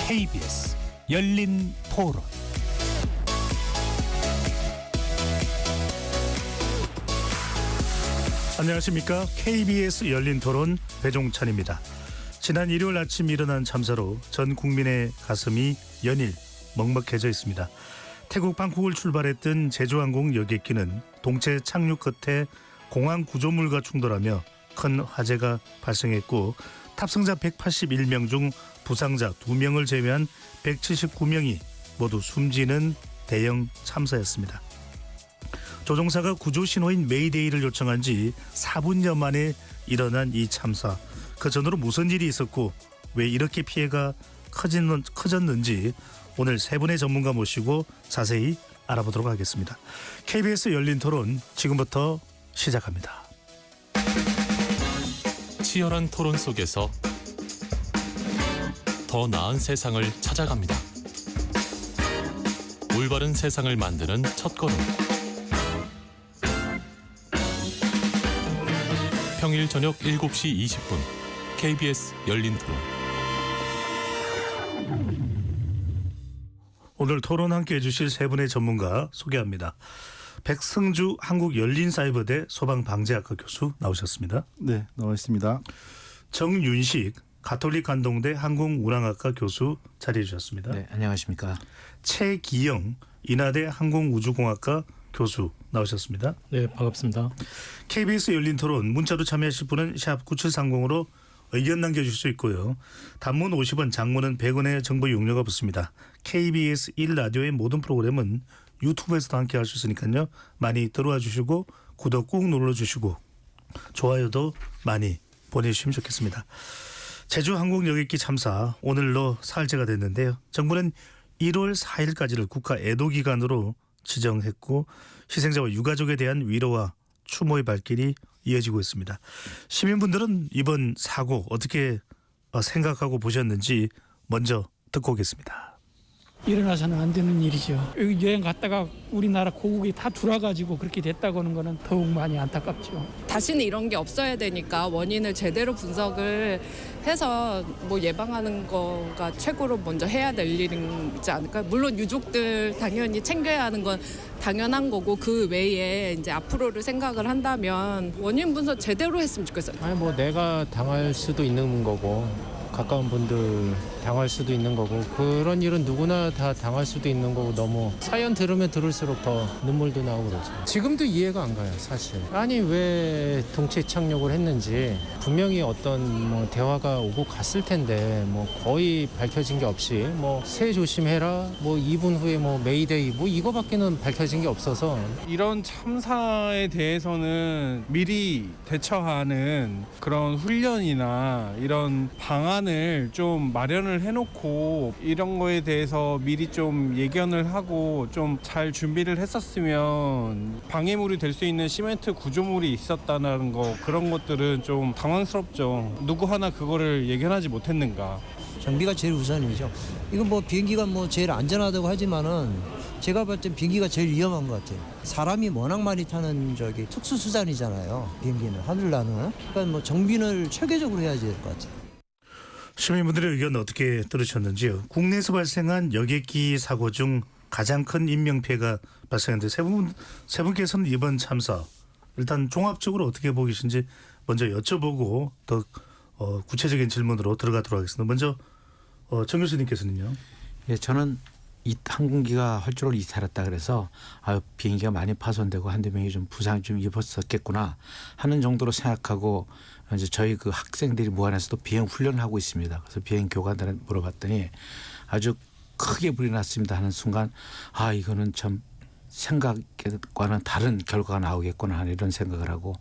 KBS 열린 토론. 안녕하십니까. KBS 열린 토론 배종찬입니다. 지난 일요일 아침 일어난 참사로 전 국민의 가슴이 연일 먹먹해져 있습니다. 태국 방콕을 출발했던 제주항공 여객기는 동체 착륙 끝에 공항 구조물과 충돌하며 큰 화재가 발생했고, 탑승자 181명 중 부상자 2명을 제외한 179명이 모두 숨지는 대형 참사였습니다. 조종사가 구조 신호인 메이데이를 요청한 지 4분여 만에 일어난 이 참사. 그 전으로 무슨 일이 있었고 왜 이렇게 피해가 커졌는지 오늘 세 분의 전문가 모시고 자세히 알아보도록 하겠습니다. KBS 열린 토론 지금부터 시작합니다. 치열한 토론 속에서 더 나은 세상을 찾아갑니다. 올바른 세상을 만드는 첫걸음. 평일 저녁 7시 20분 KBS 열린 토론. 오늘 토론 함께 해주실 세 분의 전문가 소개합니다. 백승주 한국열린사이버대 소방방재학과 교수 나오셨습니다. 네, 나와 있습니다. 정윤식 가톨릭 관동대 항공운항학과 교수 자리해 주셨습니다. 네, 안녕하십니까. 최기영 인하대 항공우주공학과 교수 나오셨습니다. 네, 반갑습니다. KBS 열린 토론 문자로 참여하실 분은 샵 9730으로 의견 남겨주실 수 있고요. 단문 50원, 장문은 100원의 정보 용료가 붙습니다. KBS 1라디오의 모든 프로그램은 유튜브에서도 함께 할 수 있으니까요. 많이 들어와 주시고 구독 꾹 눌러주시고 좋아요도 많이 보내주시면 좋겠습니다. 제주항공 여객기 참사 오늘로 사흘째가 됐는데요. 정부는 1월 4일까지를 국가 애도기간으로 지정했고 희생자와 유가족에 대한 위로와 추모의 발길이 이어지고 있습니다. 시민분들은 이번 사고 어떻게 생각하고 보셨는지 먼저 듣고 오겠습니다. 일어나서는 안 되는 일이죠. 여기 여행 갔다가 우리나라 고국이 다 돌아가지고 그렇게 됐다고 하는 거는 더욱 많이 안타깝죠. 다시는 이런 게 없어야 되니까 원인을 제대로 분석을 해서 뭐 예방하는 거가 최고로 먼저 해야 될 일이지 않을까요? 물론 유족들 당연히 챙겨야 하는 건 당연한 거고, 그 외에 이제 앞으로를 생각을 한다면 원인 분석 제대로 했으면 좋겠어요. 아니 뭐 내가 당할 수도 있는 거고 가까운 분들 당할 수도 있는 거고 그런 일은 누구나 다 당할 수도 있는 거고, 너무 사연 들으면 들을수록 더 눈물도 나오고 그러죠. 지금도 이해가 안 가요, 사실. 아니 왜 동체 착륙을 했는지 분명히 어떤 뭐 대화가 오고 갔을 텐데 뭐 거의 밝혀진 게 없이 뭐 새 조심해라 뭐 2분 후에 뭐 메이데이 뭐 이거밖에는 밝혀진 게 없어서. 이런 참사에 대해서는 미리 대처하는 그런 훈련이나 이런 방안을 좀 마련을 해놓고 이런 거에 대해서 미리 좀 예견을 하고 좀 잘 준비를 했었으면 방해물이 될 수 있는 시멘트 구조물이 있었다는 거, 그런 것들은 좀 당황스럽죠. 누구 하나 그거를 예견하지 못했는가. 정비가 제일 우선이죠. 이건 뭐 비행기가 뭐 제일 안전하다고 하지만은 제가 봤을 때 비행기가 제일 위험한 것 같아요. 사람이 워낙 많이 타는 저기 특수수단이잖아요. 비행기는 하늘 나는. 그러니까 뭐 정비를 체계적으로 해야지 될 것 같아요. 시민분들의 의견 어떻게 들으셨는지요? 국내에서 발생한 여객기 사고 중 가장 큰 인명피해가 발생했는데 세 분께서는 이번 참사 일단 종합적으로 어떻게 보고 계신지 먼저 여쭤보고 더 구체적인 질문으로 들어가도록 하겠습니다. 먼저 정 교수님께서는요. 예, 저는 이 항공기가 활주로를 이탈했다 그래서 비행기가 많이 파손되고 한두 명이 좀 부상이 좀 입었었겠구나 하는 정도로 생각하고, 이제 저희 그 학생들이 무안에서도 비행 훈련을 하고 있습니다. 그래서 비행 교관들한테 물어봤더니 아주 크게 불이 났습니다 하는 순간 이거는 참 생각과는 다른 결과가 나오겠구나 하는 이런 생각을 하고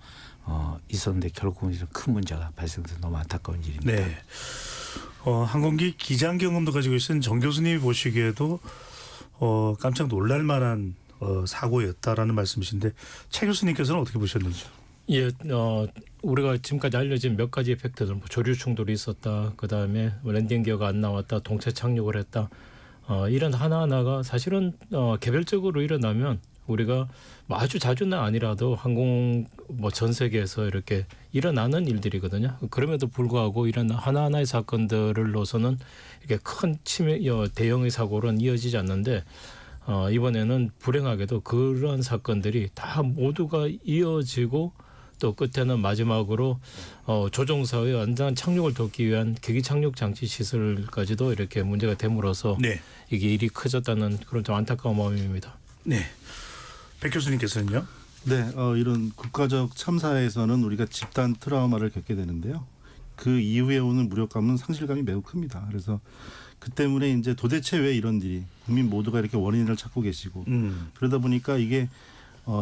있었는데 결국은 이런 큰 문제가 발생돼서 너무 안타까운 일입니다. 네. 항공기 기장 경험도 가지고 있는 정 교수님이 보시기에도 깜짝 놀랄 만한 사고였다라는 말씀이신데 최 교수님께서는 어떻게 보셨는지요? 예, 우리가 지금까지 알려진 몇 가지 에펙트들, 뭐 조류 충돌이 있었다, 그 다음에 랜딩 기어가 안 나왔다, 동체 착륙을 했다, 이런 하나하나가 사실은 개별적으로 일어나면 우리가 뭐 아주 자주는 아니라도 항공 뭐 전 세계에서 이렇게 일어나는 일들이거든요. 그럼에도 불구하고 이런 하나하나의 사건들로서는 이렇게 큰 대형의 사고로는 이어지지 않는데 이번에는 불행하게도 그러한 사건들이 다 모두가 이어지고 또 끝에는 마지막으로 조종사의 안전한 착륙을 돕기 위한 계기 착륙 장치 시설까지도 이렇게 문제가 됨으로써 네. 이게 일이 커졌다는 그런 좀 안타까운 마음입니다. 네. 백 교수님께서는요? 네, 이런 국가적 참사에서는 우리가 집단 트라우마를 겪게 되는데요. 그 이후에 오는 무력감은 상실감이 매우 큽니다. 그래서 그 때문에 이제 도대체 왜 이런 일이 국민 모두가 이렇게 원인을 찾고 계시고 그러다 보니까 이게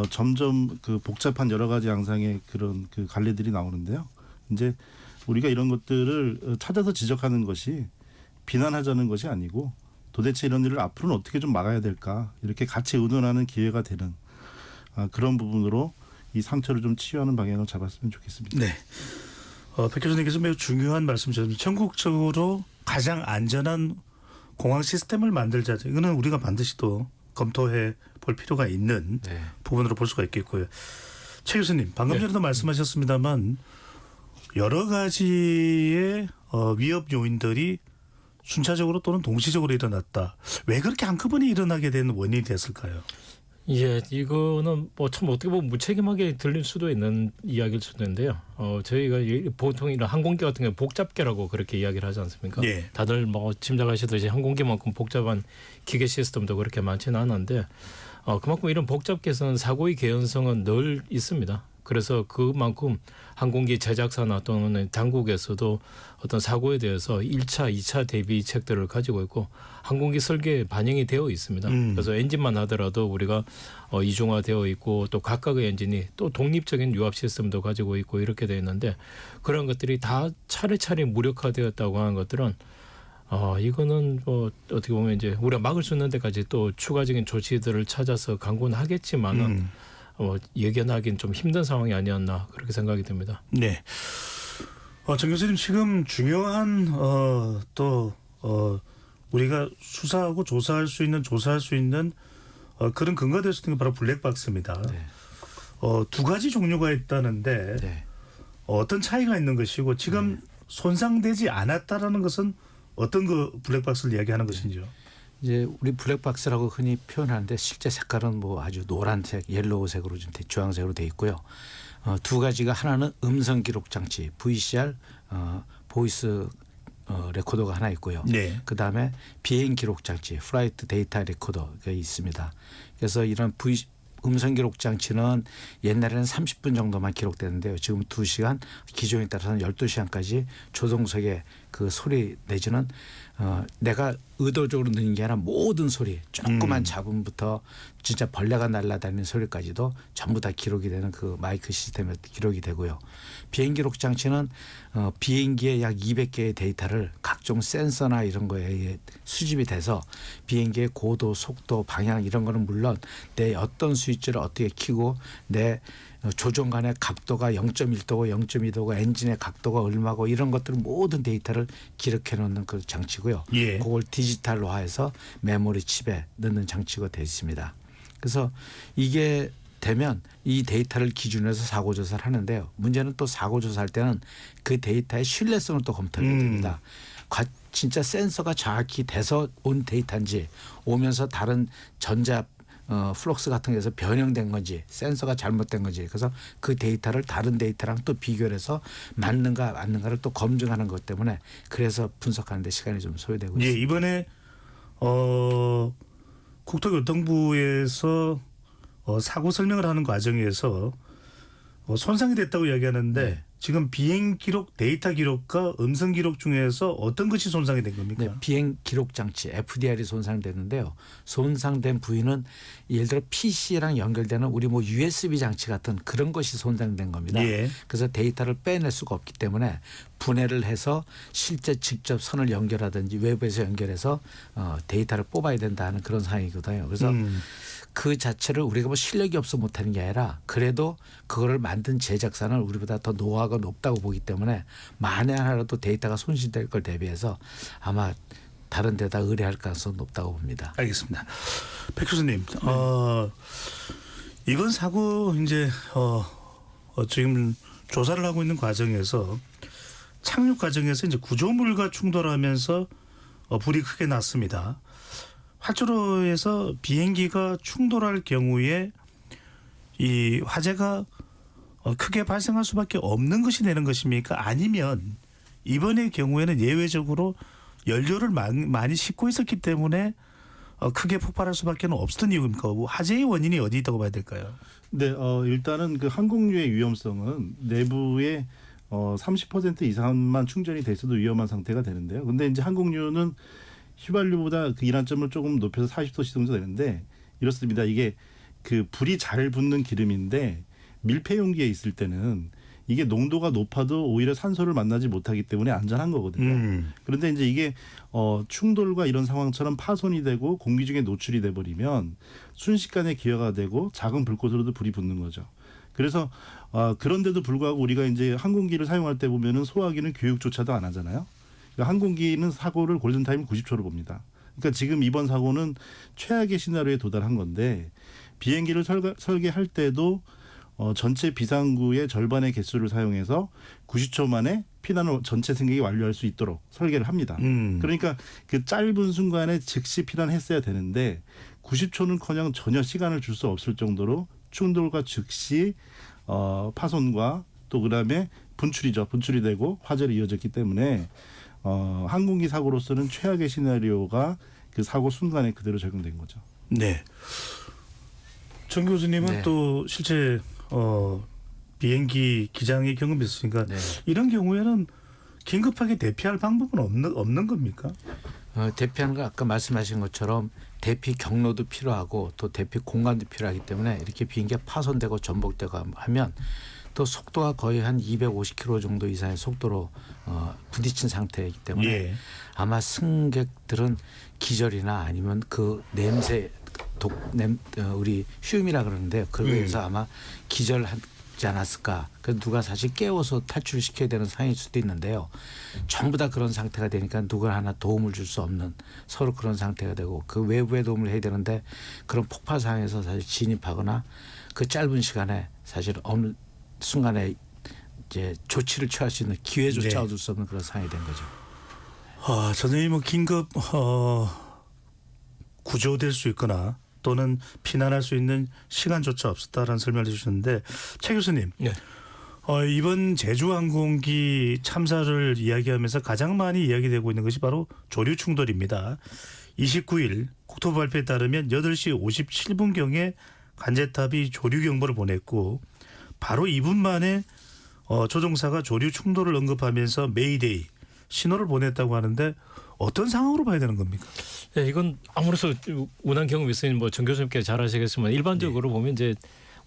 점점 그 복잡한 여러 가지 양상의 그런 그 관리들이 나오는데요. 이제 우리가 이런 것들을 찾아서 지적하는 것이 비난하자는 것이 아니고 도대체 이런 일을 앞으로는 어떻게 좀 막아야 될까 이렇게 같이 의논하는 기회가 되는 그런 부분으로 이 상처를 좀 치유하는 방향을 잡았으면 좋겠습니다. 네. 백 교수님께서 매우 중요한 말씀 주셨습니다. 전국적으로 가장 안전한 공항 시스템을 만들자. 이거는 우리가 반드시 또 검토해 볼 필요가 있는 네. 부분으로 볼 수가 있겠고요. 최 교수님, 방금 네. 전에도 말씀하셨습니다만 여러 가지의 위협 요인들이 순차적으로 또는 동시적으로 일어났다. 왜 그렇게 한꺼번에 일어나게 된 원인이 됐을까요? 예, 이거는 뭐 참 어떻게 보면 무책임하게 들릴 수도 있는 이야기일 수도 있는데요. 저희가 보통 이런 항공기 같은 경우 복잡계라고 그렇게 이야기를 하지 않습니까? 예. 다들 뭐 짐작하시듯이 항공기만큼 복잡한 기계 시스템도 그렇게 많지는 않은데 그만큼 이런 복잡계에서는 사고의 개연성은 늘 있습니다. 그래서 그만큼 항공기 제작사나 또는 당국에서도 어떤 사고에 대해서 1차, 2차 대비책들을 가지고 있고 항공기 설계에 반영이 되어 있습니다. 그래서 엔진만 하더라도 우리가 이중화되어 있고 또 각각의 엔진이 또 독립적인 유압 시스템도 가지고 있고 이렇게 되어 있는데 그런 것들이 다 차례차례 무력화되었다고 하는 것들은 이거는 뭐 어떻게 보면 이제 우리가 막을 수 있는 데까지 또 추가적인 조치들을 찾아서 강구는 하겠지만은 예견하기는 좀 힘든 상황이 아니었나 그렇게 생각이 듭니다. 네. 정 교수님 지금 중요한 우리가 수사하고 조사할 수 있는 그런 근거가 될 수 있는 게 바로 블랙박스입니다. 네. 두 가지 종류가 있다는데 네. 어떤 차이가 있는 것이고 지금 손상되지 않았다라는 것은 어떤 그 블랙박스를 이야기하는 것인지요? 이제 우리 블랙박스라고 흔히 표현하는데 실제 색깔은 뭐 아주 노란색, 옐로우색으로 좀 주황색으로 돼 있고요. 두 가지가 하나는 음성 기록 장치 VCR 보이스 레코더가 하나 있고요. 네. 그다음에 비행 기록 장치 플라이트 데이터 레코더가 있습니다. 그래서 이런 음성 기록 장치는 옛날에는 30분 정도만 기록되는데요. 지금 2시간 기종에 따라서는 12시간까지 조종석의 그 소리 내지는 내가 의도적으로 넣는 게 아니라 모든 소리 조그만 잡음부터 진짜 벌레가 날아다니는 소리까지도 전부 다 기록이 되는 그 마이크 시스템에 기록이 되고요. 비행 기록 장치는 비행기에 약 200개의 데이터를 각종 센서나 이런 거에 수집이 돼서 비행기의 고도, 속도, 방향 이런 거는 물론 내 어떤 스위치를 어떻게 켜고 내 조종 간의 각도가 0.1도고 0.2도고 엔진의 각도가 얼마고 이런 것들 모든 데이터를 기록해 놓는 그 장치고요. 예. 그걸 디지털로화해서 메모리 칩에 넣는 장치가 되어 있습니다. 그래서 이게 되면 이 데이터를 기준으로 해서 사고 조사를 하는데요. 문제는 또 사고 조사할 때는 그 데이터의 신뢰성을 또 검토해야 됩니다. 진짜 센서가 정확히 돼서 온 데이터인지 오면서 다른 전자 플럭스 같은 데서 변형된 건지 센서가 잘못된 건지 그래서 그 데이터를 다른 데이터랑 또 비교를 해서 맞는가 맞는가를 또 검증하는 것 때문에 그래서 분석하는 데 시간이 좀 소요되고 있습니다. 예, 이번에 국토교통부에서 사고 설명을 하는 과정에서 손상이 됐다고 이야기하는데 네. 지금 비행 기록, 데이터 기록과 음성 기록 중에서 어떤 것이 손상이 된 겁니까? 네, 비행 기록 장치 FDR이 손상됐는데요. 손상된 부위는 예를 들어 PC랑 연결되는 우리 뭐 USB 장치 같은 그런 것이 손상된 겁니다. 예. 그래서 데이터를 빼낼 수가 없기 때문에 분해를 해서 실제 직접 선을 연결하든지 외부에서 연결해서 데이터를 뽑아야 된다는 그런 상황이거든요. 그래서 그 자체를 우리가 뭐 실력이 없어 못하는 게 아니라 그래도 그거를 만든 제작사는 우리보다 더 노하우가 높다고 보기 때문에 만에 하나라도 데이터가 손실될 걸 대비해서 아마 다른 데다 의뢰할 가능성이 높다고 봅니다. 알겠습니다. 백 교수님, 이번 사고 이제 지금 조사를 하고 있는 과정에서 착륙 과정에서 이제 구조물과 충돌하면서 불이 크게 났습니다. 활주로에서 비행기가 충돌할 경우에 이 화재가 크게 발생할 수밖에 없는 것이 되는 것입니까? 아니면 이번의 경우에는 예외적으로 연료를 많이 싣고 있었기 때문에 크게 폭발할 수밖에 없었던 이유입니까? 화재의 원인이 어디 있다고 봐야 될까요? 네, 일단은 그 항공유의 위험성은 내부에 30% 이상만 충전이 됐어도 위험한 상태가 되는데요. 근데 이제 항공유는 휘발유보다 그 이란점을 조금 높여서 40도씨 정도 되는데 이렇습니다. 이게 그 불이 잘 붙는 기름인데 밀폐 용기에 있을 때는 이게 농도가 높아도 오히려 산소를 만나지 못하기 때문에 안전한 거거든요. 그런데 이제 이게 충돌과 이런 상황처럼 파손이 되고 공기 중에 노출이 돼 버리면 순식간에 기화가 되고 작은 불꽃으로도 불이 붙는 거죠. 그래서 그런데도 불구하고 우리가 이제 항공기를 사용할 때 보면은 소화기는 교육조차도 안 하잖아요. 그러니까 항공기는 사고를 골든타임 90초로 봅니다. 그러니까 지금 이번 사고는 최악의 시나리오에 도달한 건데 비행기를 설계할 때도 전체 비상구의 절반의 개수를 사용해서 90초 만에 피난을 전체 승객이 완료할 수 있도록 설계를 합니다. 그러니까 그 짧은 순간에 즉시 피난했어야 되는데 90초는커녕 전혀 시간을 줄 수 없을 정도로 충돌과 즉시 파손과 또 그다음에 분출이 되고 화재로 이어졌기 때문에 항공기 사고로서는 최악의 시나리오가 그 사고 순간에 그대로 적용된 거죠. 네. 정 교수님은 네. 또 실제 비행기 기장의 경험이 있으니까 네. 이런 경우에는 긴급하게 대피할 방법은 없는 겁니까? 대피하는 거 아까 말씀하신 것처럼 대피 경로도 필요하고 또 대피 공간도 필요하기 때문에 이렇게 비행기가 파손되고 전복되고 하면 또 속도가 거의 한 250km 정도 이상의 속도로 부딪힌 상태이기 때문에 예. 아마 승객들은 기절이나 아니면 그 냄새 우리 휴임이라 그러는데 그거에서 아마 기절하지 않았을까. 그 누가 사실 깨워서 탈출을 시켜야 되는 상황일 수도 있는데요. 전부 다 그런 상태가 되니까 누가 하나 도움을 줄 수 없는 서로 그런 상태가 되고 그 외부에 도움을 해야 되는데 그런 폭발 상황에서 사실 진입하거나 그 짧은 시간에 사실 어느 순간에 이제 조치를 취할 수 있는 기회조차 네. 얻을 수 없는 그런 상황이 된 거죠. 선생님은 긴급 구조될 수 있거나 또는 피난할 수 있는 시간조차 없었다라는 설명을 해주셨는데 최 교수님, 네. 이번 제주항공기 참사를 이야기하면서 가장 많이 이야기되고 있는 것이 바로 조류 충돌입니다. 29일 국토부 발표에 따르면 8시 57분경에 관제탑이 조류 경보를 보냈고 바로 2분 만에 조종사가 조류 충돌을 언급하면서 메이데이 신호를 보냈다고 하는데 어떤 상황으로 봐야 되는 겁니까? 네, 이건 아무래도 운항 경험이 있으니 정 교수님께 잘 아시겠지만 일반적으로 보면 이제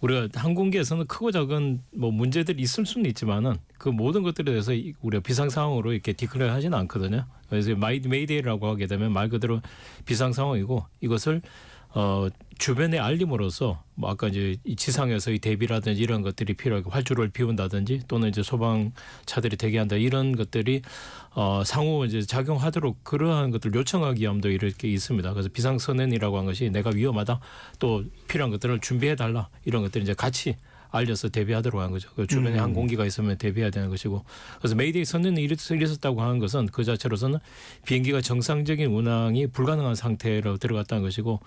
우리가 항공기에서는 크고 작은 문제들이 있을 수는 있지만은 그 모든 것들에 대해서 우리가 비상 상황으로 이렇게 디클레어 하지는 않거든요. 그래서 메이데이라고 하게 되면 말 그대로 비상 상황이고 이것을 주변에 알림으로써 아까 이제 이 지상에서 이 대비라든지 이런 것들이 필요하고 활주로를 비운다든지 또는 이제 소방차들이 대기한다 이런 것들이 상호 이제 작용하도록 그러한 것들 요청하기 위함도 이렇게 있습니다. 그래서 비상선언이라고 한 것이 내가 위험하다 또 필요한 것들을 준비해 달라 이런 것들을 이제 같이 알려서 대비하도록 한 거죠. 그 주변에 항공기가 있으면 대비해야 되는 것이고 그래서 메이데이 선언이 있었다고 하는 것은 그 자체로서는 비행기가 정상적인 운항이 불가능한 상태로 들어갔다는 것이고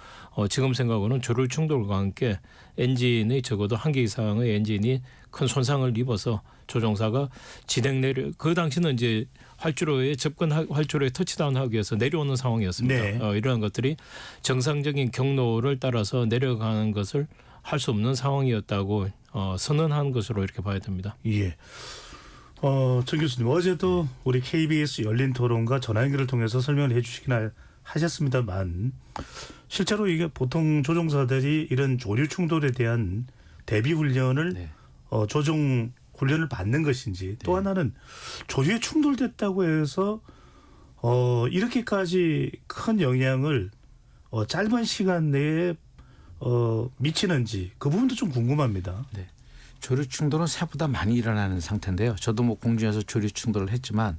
지금 생각으로는 조류 충돌과 함께 엔진의 적어도 한 개 이상의 엔진이 큰 손상을 입어서 조종사가 그 당시는 이제 활주로에 터치다운하기 위해서 내려오는 상황이었습니다. 네. 이러한 것들이 정상적인 경로를 따라서 내려가는 것을 할 수 없는 상황이었다고 선언한 것으로 이렇게 봐야 됩니다. 예. 정 교수님 어제도 우리 KBS 열린 토론과 전화 연결을 통해서 설명을 해주시긴 하셨습니다만 실제로 이게 보통 조종사들이 이런 조류 충돌에 대한 대비 훈련을 네. 조종 훈련을 받는 것인지 또 하나는 조류에 충돌됐다고 해서 이렇게까지 큰 영향을 짧은 시간 내에 미치는지 그 부분도 좀 궁금합니다. 네. 조류 충돌은 생각보다 많이 일어나는 상태인데요. 저도 공중에서 조류 충돌을 했지만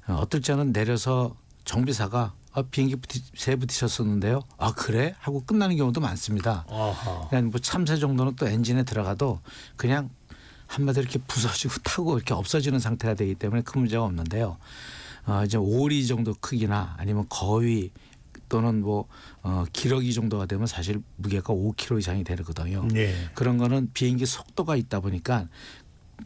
어떨 때는 내려서 정비사가 비행기 새 부딪혔었는데요. 아 그래? 하고 끝나는 경우도 많습니다. 아하. 그냥 뭐 참새 정도는 또 엔진에 들어가도 그냥 한마디로 이렇게 부서지고 타고 이렇게 없어지는 상태가 되기 때문에 큰 문제가 없는데요. 이제 오리 정도 크기나 아니면 거위 또는 뭐 기러기 정도가 되면 사실 무게가 5kg 이상이 되거든요. 네. 그런 거는 비행기 속도가 있다 보니까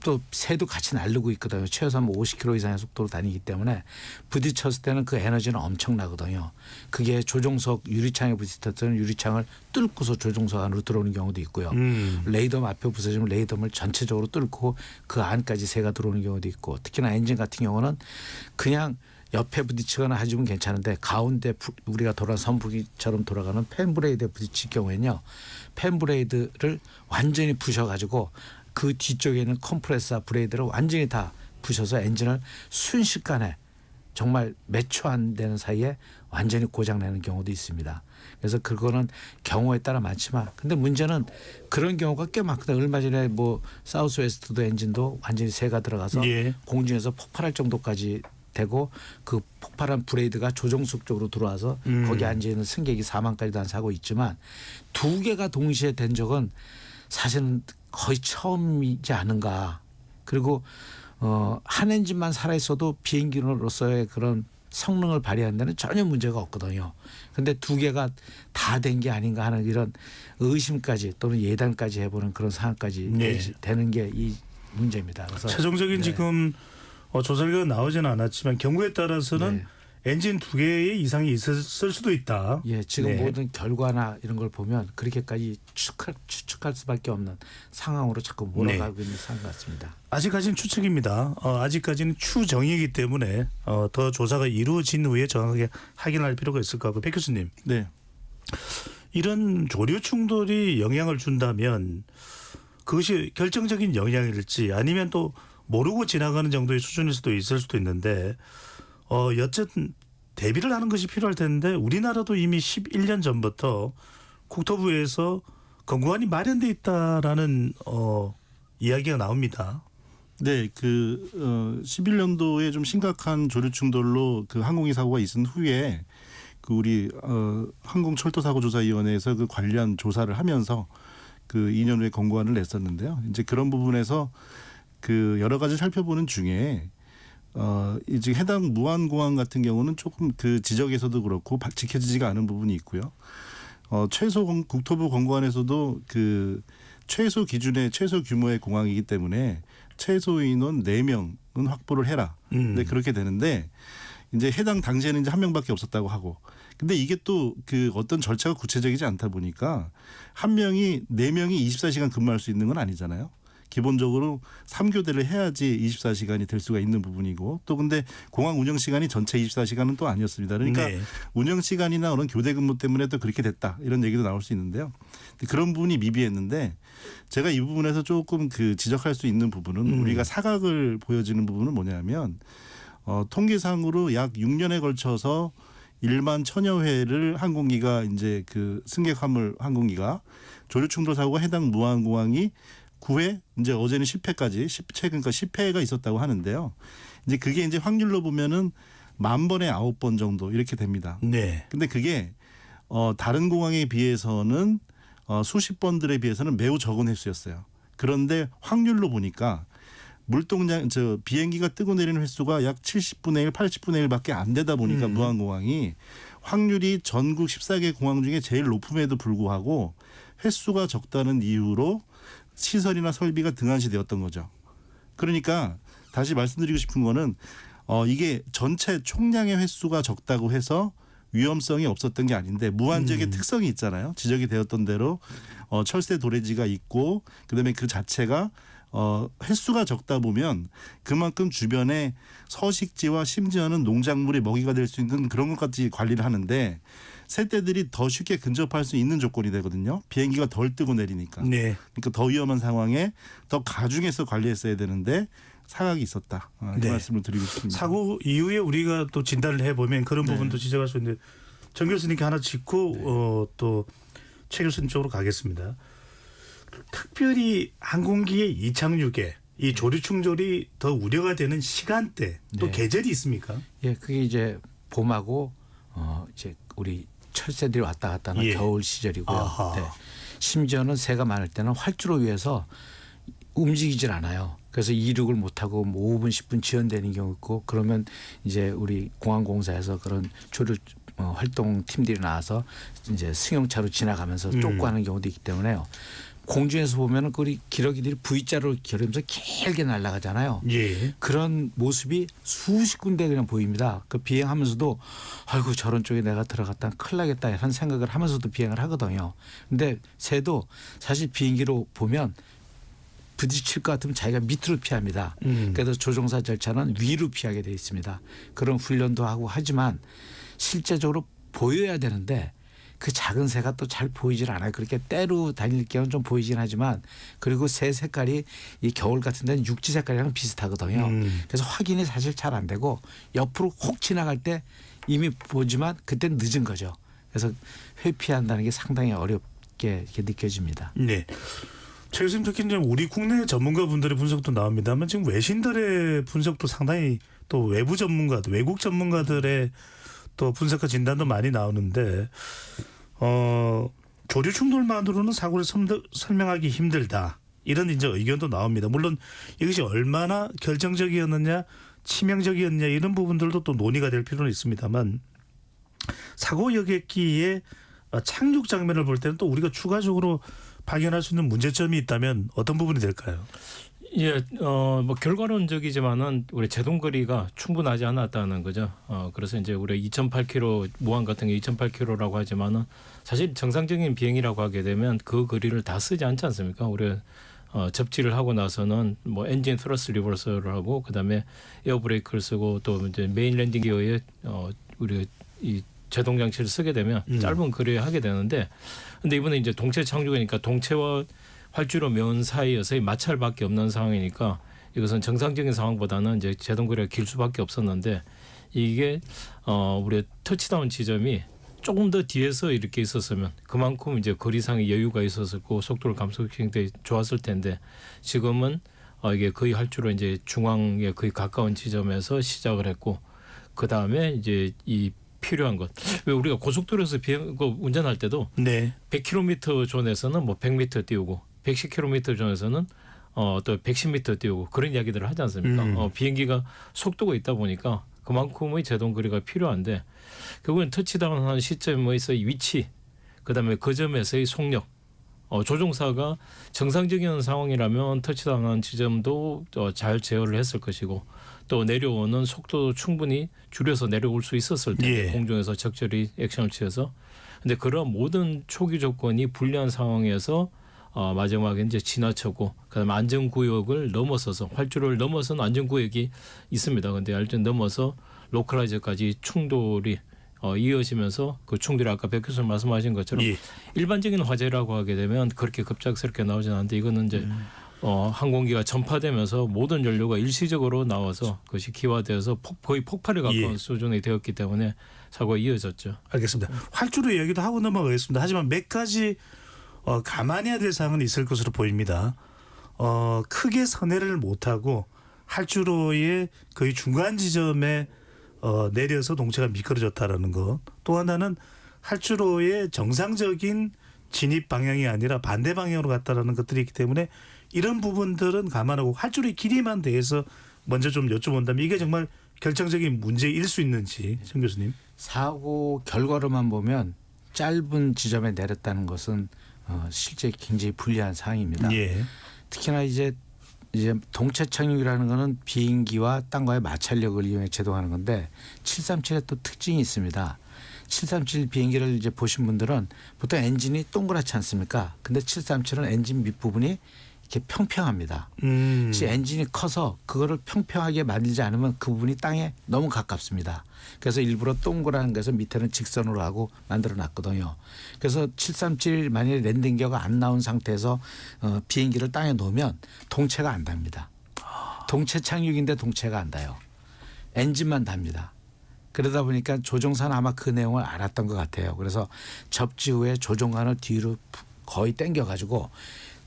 또 새도 같이 날르고 있거든요. 최소한 50km 이상의 속도로 다니기 때문에 부딪혔을 때는 그 에너지는 엄청나거든요. 그게 조종석 유리창에 부딪혔던 유리창을 뚫고서 조종석 안으로 들어오는 경우도 있고요. 레이더 앞에 부서지면 레이더를 전체적으로 뚫고 그 안까지 새가 들어오는 경우도 있고 특히나 엔진 같은 경우는 그냥 옆에 부딪히거나 하시면 괜찮은데 가운데 우리가 선풍기처럼 돌아가는 팬브레이드에 부딪힐 경우에는요. 팬브레이드를 완전히 부셔가지고 그 뒤쪽에 있는 컴프레서 브레이드를 완전히 다 부셔서 엔진을 순식간에 정말 몇 초 안 되는 사이에 완전히 고장내는 경우도 있습니다. 그래서 그거는 경우에 따라 많지만 근데 문제는 그런 경우가 꽤 많거든요. 얼마 전에 뭐 사우스웨스트도 엔진도 완전히 새가 들어가서 예. 공중에서 폭발할 정도까지 되고 그 폭발한 브레이드가 조종석 쪽으로 들어와서 거기 앉아있는 승객이 사망까지도 한 사고 있지만 두 개가 동시에 된 적은 사실은 거의 처음이지 않은가. 그리고 한 엔진만 살아있어도 비행기로서의 그런 성능을 발휘하는 데는 전혀 문제가 없거든요. 그런데 두 개가 다 된 게 아닌가 하는 이런 의심까지 또는 예단까지 해보는 그런 상황까지 네. 되는 게 이 문제입니다. 그래서 최종적인 네. 지금 조사 결과가 나오지는 않았지만 경우에 따라서는 네. 엔진 2개의 이상이 있을 수도 있다. 예, 지금 네. 모든 결과나 이런 걸 보면 그렇게까지 추측할 수밖에 없는 상황으로 자꾸 몰아가고 있는 상황 같습니다. 아직까지는 추측입니다. 아직까지는 추정이기 때문에 더 조사가 이루어진 후에 정확하게 확인할 필요가 있을 것 같고 백 교수님. 네. 이런 조류 충돌이 영향을 준다면 그것이 결정적인 영향일지 아니면 또 모르고 지나가는 정도의 수준일 수도 있을 수도 있는데 여쨌든 대비를 하는 것이 필요할 텐데 우리나라도 이미 11년 전부터 국토부에서 건구안이 마련돼 있다라는 이야기가 나옵니다. 네, 11년도에 좀 심각한 조류 충돌로 그 항공기 사고가 있은 후에 그 우리 항공철도사고조사위원회에서 그 관련 조사를 하면서 그 2년 후에 권고안을 냈었는데요. 이제 그런 부분에서 그 여러 가지 살펴보는 중에 이제 해당 무안공항 같은 경우는 조금 그 지적에서도 그렇고 지켜지지가 않은 부분이 있고요. 최소 국토부 권고안에서도 그 최소 기준의 최소 규모의 공항이기 때문에 최소 인원 4명은 확보를 해라. 근데 그렇게 되는데 이제 해당 당시에는 이제 한 명밖에 없었다고 하고. 근데 이게 또 그 어떤 절차가 구체적이지 않다 보니까 한 명이 4명이 24시간 근무할 수 있는 건 아니잖아요. 기본적으로 3교대를 해야지 24시간이 될 수가 있는 부분이고 또 근데 공항 운영 시간이 전체 24시간은 또 아니었습니다. 그러니까 네. 운영 시간이나 그런 교대 근무 때문에 또 그렇게 됐다 이런 얘기도 나올 수 있는데요. 그런 부분이 미비했는데 제가 이 부분에서 조금 그 지적할 수 있는 부분은 우리가 사각을 보여지는 부분은 뭐냐면 통계상으로 약 6년에 걸쳐서 1만 1000여 회를 항공기가 이제 그 승객 화물 항공기가 조류 충돌 사고가 해당 무안공항이 9회 이제 어제는 10회까지 최근까 10회가 있었다고 하는데요. 이제 그게 이제 확률로 보면은 10,000번에 9번 정도 이렇게 됩니다. 네. 근데 그게 다른 공항에 비해서는 수십 번들에 비해서는 매우 적은 횟수였어요. 그런데 확률로 보니까 비행기가 뜨고 내리는 횟수가 약 70분의 1, 80분의 1밖에 안 되다 보니까 무안공항이 확률이 전국 14개 공항 중에 제일 높음에도 불구하고 횟수가 적다는 이유로 시설이나 설비가 등한시되었던 거죠. 그러니까 다시 말씀드리고 싶은 거는 이게 전체 총량의 횟수가 적다고 해서 위험성이 없었던 게 아닌데 무안 지역의 특성이 있잖아요. 지적이 되었던 대로 철새 도래지가 있고 그다음에 그 자체가 횟수가 적다 보면 그만큼 주변에 서식지와 심지어는 농작물의 먹이가 될 수 있는 그런 것까지 관리를 하는데 새떼들이 더 쉽게 근접할 수 있는 조건이 되거든요. 비행기가 덜 뜨고 내리니까. 네. 그러니까 더 위험한 상황에 더 가중해서 관리했어야 되는데 사각이 있었다. 이 네. 말씀을 드리고 싶습니다. 사고 이후에 우리가 또 진단을 해보면 그런 네. 부분도 지적할 수 있는데 정 교수님께 하나 짚고 또 최 교수님 쪽으로 가겠습니다. 특별히 항공기의 이착륙에 이 조류 충돌이 더 우려가 되는 시간대 또 네. 계절이 있습니까? 예, 그게 이제 봄하고 이제 우리 철새들이 왔다 갔다 하는 예. 겨울 시절이고요. 아하. 네. 심지어는 새가 많을 때는 활주로 위에서 움직이질 않아요. 그래서 이륙을 못하고 뭐 5분 10분 지연되는 경우 있고 그러면 이제 우리 공항공사에서 그런 조류 활동 팀들이 나와서 이제 승용차로 지나가면서 쫓고 하는 경우도 있기 때문에요. 공중에서 보면은 우리 기러기들이 V자로 기르면서 길게 날아가잖아요. 예. 그런 모습이 수십 군데 그냥 보입니다. 그 비행하면서도 아이고 저런 쪽에 내가 들어갔다 큰일 나겠다 이런 생각을 하면서도 비행을 하거든요. 근데 새도 사실 비행기로 보면 부딪힐 것 같으면 자기가 밑으로 피합니다. 그래서 조종사 절차는 위로 피하게 되어 있습니다. 그런 훈련도 하고 하지만 실제적으로 보여야 되는데 그 작은 새가 또 잘 보이질 않아요. 그렇게 때로 다닐 경우는 좀 보이긴 하지만 그리고 새 색깔이 이 겨울 같은 데는 육지 색깔이랑 비슷하거든요. 그래서 확인이 사실 잘 안 되고 옆으로 혹 지나갈 때 이미 보지만 그때는 늦은 거죠. 그래서 회피한다는 게 상당히 어렵게 이렇게 느껴집니다. 네. 최 교수님 특히 이제 우리 국내 전문가분들의 분석도 나옵니다만 지금 외신들의 분석도 상당히 또 외부 전문가들, 외국 전문가들의 또 분석과 진단도 많이 나오는데 조류 충돌만으로는 사고를 설명하기 힘들다. 이런 이제 의견도 나옵니다. 물론 이것이 얼마나 결정적이었느냐, 치명적이었냐 이런 부분들도 또 논의가 될 필요는 있습니다만 사고 여객기의 착륙 장면을 볼 때는 또 우리가 추가적으로 발견할 수 있는 문제점이 있다면 어떤 부분이 될까요? 예, 뭐 결과론적이지만은 우리 제동 거리가 충분하지 않았다는 거죠. 그래서 이제 우리 2.8km 무한 같은 게 2.8km라고 하지만은 사실 정상적인 비행이라고 하게 되면 그 거리를 다 쓰지 않지 않습니까? 우리 접지를 하고 나서는 뭐 엔진 트러스 리버설을 하고 그다음에 에어 브레이크를 쓰고 또 이제 메인 랜딩 기어에 우리 이 제동 장치를 쓰게 되면 짧은 거리에 하게 되는데 근데 이번에 이제 동체 착륙이니까 동체와 활주로 면 사이에서의 마찰밖에 없는 상황이니까 이것은 정상적인 상황보다는 이제 제동 거리가 길 수밖에 없었는데 이게 우리 터치다운 지점이 조금 더 뒤에서 이렇게 있었으면 그만큼 이제 거리상의 여유가 있었고 속도를 감속시키는 데 좋았을 텐데 지금은 이게 거의 활주로 이제 중앙에 거의 가까운 지점에서 시작을 했고 그 다음에 이제 이 필요한 것. 왜 우리가 고속도로에서 운전할 때도 네. 100km 존에서는 뭐 100m 띄우고 110km 존에서는 또 110m 띄우고 그런 이야기들을 하지 않습니까? 비행기가 속도가 있다 보니까 그만큼의 제동 거리가 필요한데 결국은 터치다운하는 시점에서의 위치, 그다음에 그 점에서의 속력, 조종사가 정상적인 상황이라면 터치다운하는 지점도 잘 제어를 했을 것이고 또 내려오는 속도도 충분히 줄여서 내려올 수 있었을 텐데 예. 공중에서 적절히 액션을 취해서 근데 그런 모든 초기 조건이 불리한 상황에서 마지막에 이제 지나쳤고 그다음에 안전구역을 넘어서서 활주로를 넘어서는 안전구역이 있습니다. 근데 알전 넘어서 로컬라이저까지 충돌이 이어지면서 그 충돌이 아까 백 교수님 말씀하신 것처럼 예. 일반적인 화재라고 하게 되면 그렇게 급작스럽게 나오지는 않는데 이거는 이제 항공기가 전파되면서 모든 연료가 일시적으로 나와서 그것이 기화되어서 거의 폭발에 가까운 예. 수준이 되었기 때문에 사고가 이어졌죠. 알겠습니다. 활주로 이야기도 하고 넘어가겠습니다. 하지만 몇 가지 감안해야 될 사항은 있을 것으로 보입니다. 크게 선회를 못하고 활주로의 거의 중간 지점에 내려서 동체가 미끄러졌다라는 것. 또 하나는 활주로의 정상적인 진입 방향이 아니라 반대 방향으로 갔다라는 것들이 있기 때문에 이런 부분들은 감안하고 활주로의 길이만 대해서 먼저 좀 여쭤본다면 이게 정말 결정적인 문제일 수 있는지 정 교수님. 사고 결과로만 보면 짧은 지점에 내렸다는 것은 실제 굉장히 불리한 상황입니다. 예. 특히나 이제 동체 착륙이라는 것은 비행기와 땅과의 마찰력을 이용해 제동하는 건데 737의 또 특징이 있습니다. 737 비행기를 이제 보신 분들은 보통 엔진이 동그랗지 않습니까? 근데 737은 엔진 밑부분이 이렇게 평평합니다. 혹시 엔진이 커서 그거를 평평하게 만들지 않으면 그 부분이 땅에 너무 가깝습니다. 그래서 일부러 동그란 것을 밑에는 직선으로 하고 만들어 놨거든요. 그래서 737 만약에 랜딩 기어가 안 나온 상태에서 비행기를 땅에 놓으면 동체가 안 답니다. 동체 착륙인데 동체가 안 닿아요. 엔진만 답니다. 그러다 보니까 조종사는 아마 그 내용을 알았던 것 같아요. 그래서 접지 후에 조종관을 뒤로 거의 당겨가지고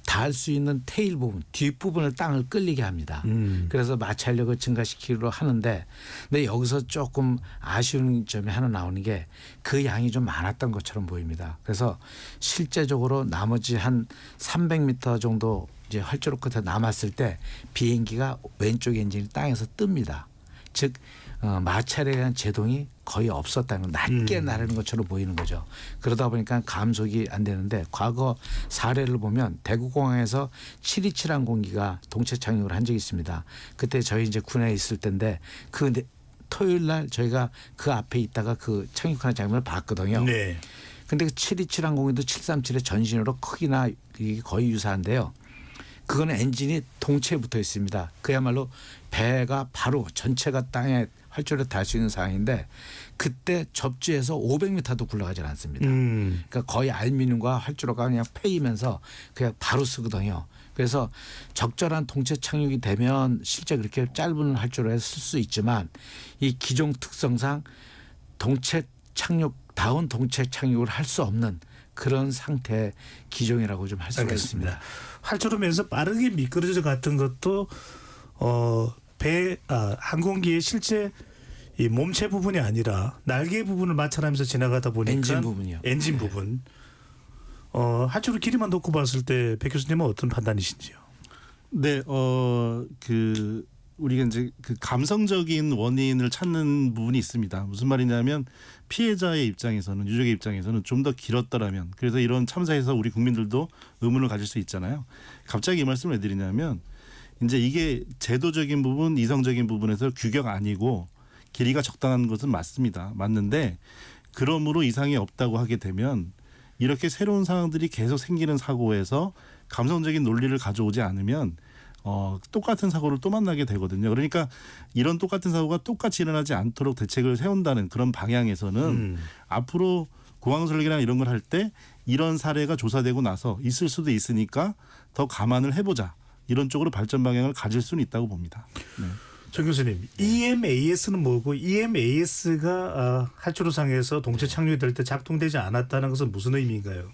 닿을 수 있는 테일 부분, 뒷부분을 땅을 끌리게 합니다. 그래서 마찰력을 증가시키기로 하는데 근데 여기서 조금 아쉬운 점이 하나 나오는 게 그 양이 좀 많았던 것처럼 보입니다. 그래서 실제적으로 나머지 한 300m 정도 이제 활주로 끝에 남았을 때 비행기가 왼쪽 엔진이 땅에서 뜹니다. 즉 마찰에 대한 제동이 거의 없었다는 낮게 나르는 것처럼 보이는 거죠. 그러다 보니까 감속이 안 되는데 과거 사례를 보면 대구공항에서 727 항공기가 동체 착륙을 한 적이 있습니다. 그때 저희 이제 군에 있을 때인데 그 토요일 날 저희가 그 앞에 있다가 그 착륙하는 장면을 봤거든요. 네. 근데 그 727 항공기도 737의 전신으로 크기나 거의 유사한데요. 그거는 엔진이 동체에 붙어 있습니다. 그야말로 배가 바로 전체가 땅에 활주로에 닿을 수 있는 상황인데 그때 접지에서 500m도 굴러가지 않습니다. 그러니까 거의 알루미늄과 활주로가 그냥 패이면서 그냥 바로 쓰거든요. 그래서 적절한 동체 착륙이 되면 실제 그렇게 짧은 활주로에 쓸 수 있지만 이 기종 특성상 동체 착륙다운 동체 착륙을 할 수 없는 그런 상태의 기종이라고 좀 할 수가 알겠습니다. 있습니다. 활주로면서 빠르게 미끄러져 갔던 것도 항공기의 실제 이 몸체 부분이 아니라 날개 부분을 마찰하면서 지나가다 보니까 엔진 부분이요. 엔진 부분. 활주로 길이만 놓고 봤을 때 백 교수님은 어떤 판단이신지요? 네, 우리가 이제 그 감성적인 원인을 찾는 부분이 있습니다. 무슨 말이냐면 피해자의 입장에서는 유족의 입장에서는 좀 더 길었더라면 그래서 이런 참사에서 우리 국민들도 의문을 가질 수 있잖아요. 갑자기 이 말씀을 해드리냐면 이제 이게 제도적인 부분, 이성적인 부분에서 규격 아니고 길이가 적당한 것은 맞습니다. 맞는데 그러므로 이상이 없다고 하게 되면 이렇게 새로운 상황들이 계속 생기는 사고에서 감성적인 논리를 가져오지 않으면 똑같은 사고를 또 만나게 되거든요. 그러니까 이런 똑같은 사고가 똑같이 일어나지 않도록 대책을 세운다는 그런 방향에서는 앞으로 공항 설계나 이런 걸 할 때 이런 사례가 조사되고 나서 있을 수도 있으니까 더 감안을 해보자. 이런 쪽으로 발전 방향을 가질 수는 있다고 봅니다. 네. 정 교수님, EMAS는 뭐고 EMAS가 활주로상에서 동체 착륙이 될 때 작동되지 않았다는 것은 무슨 의미인가요?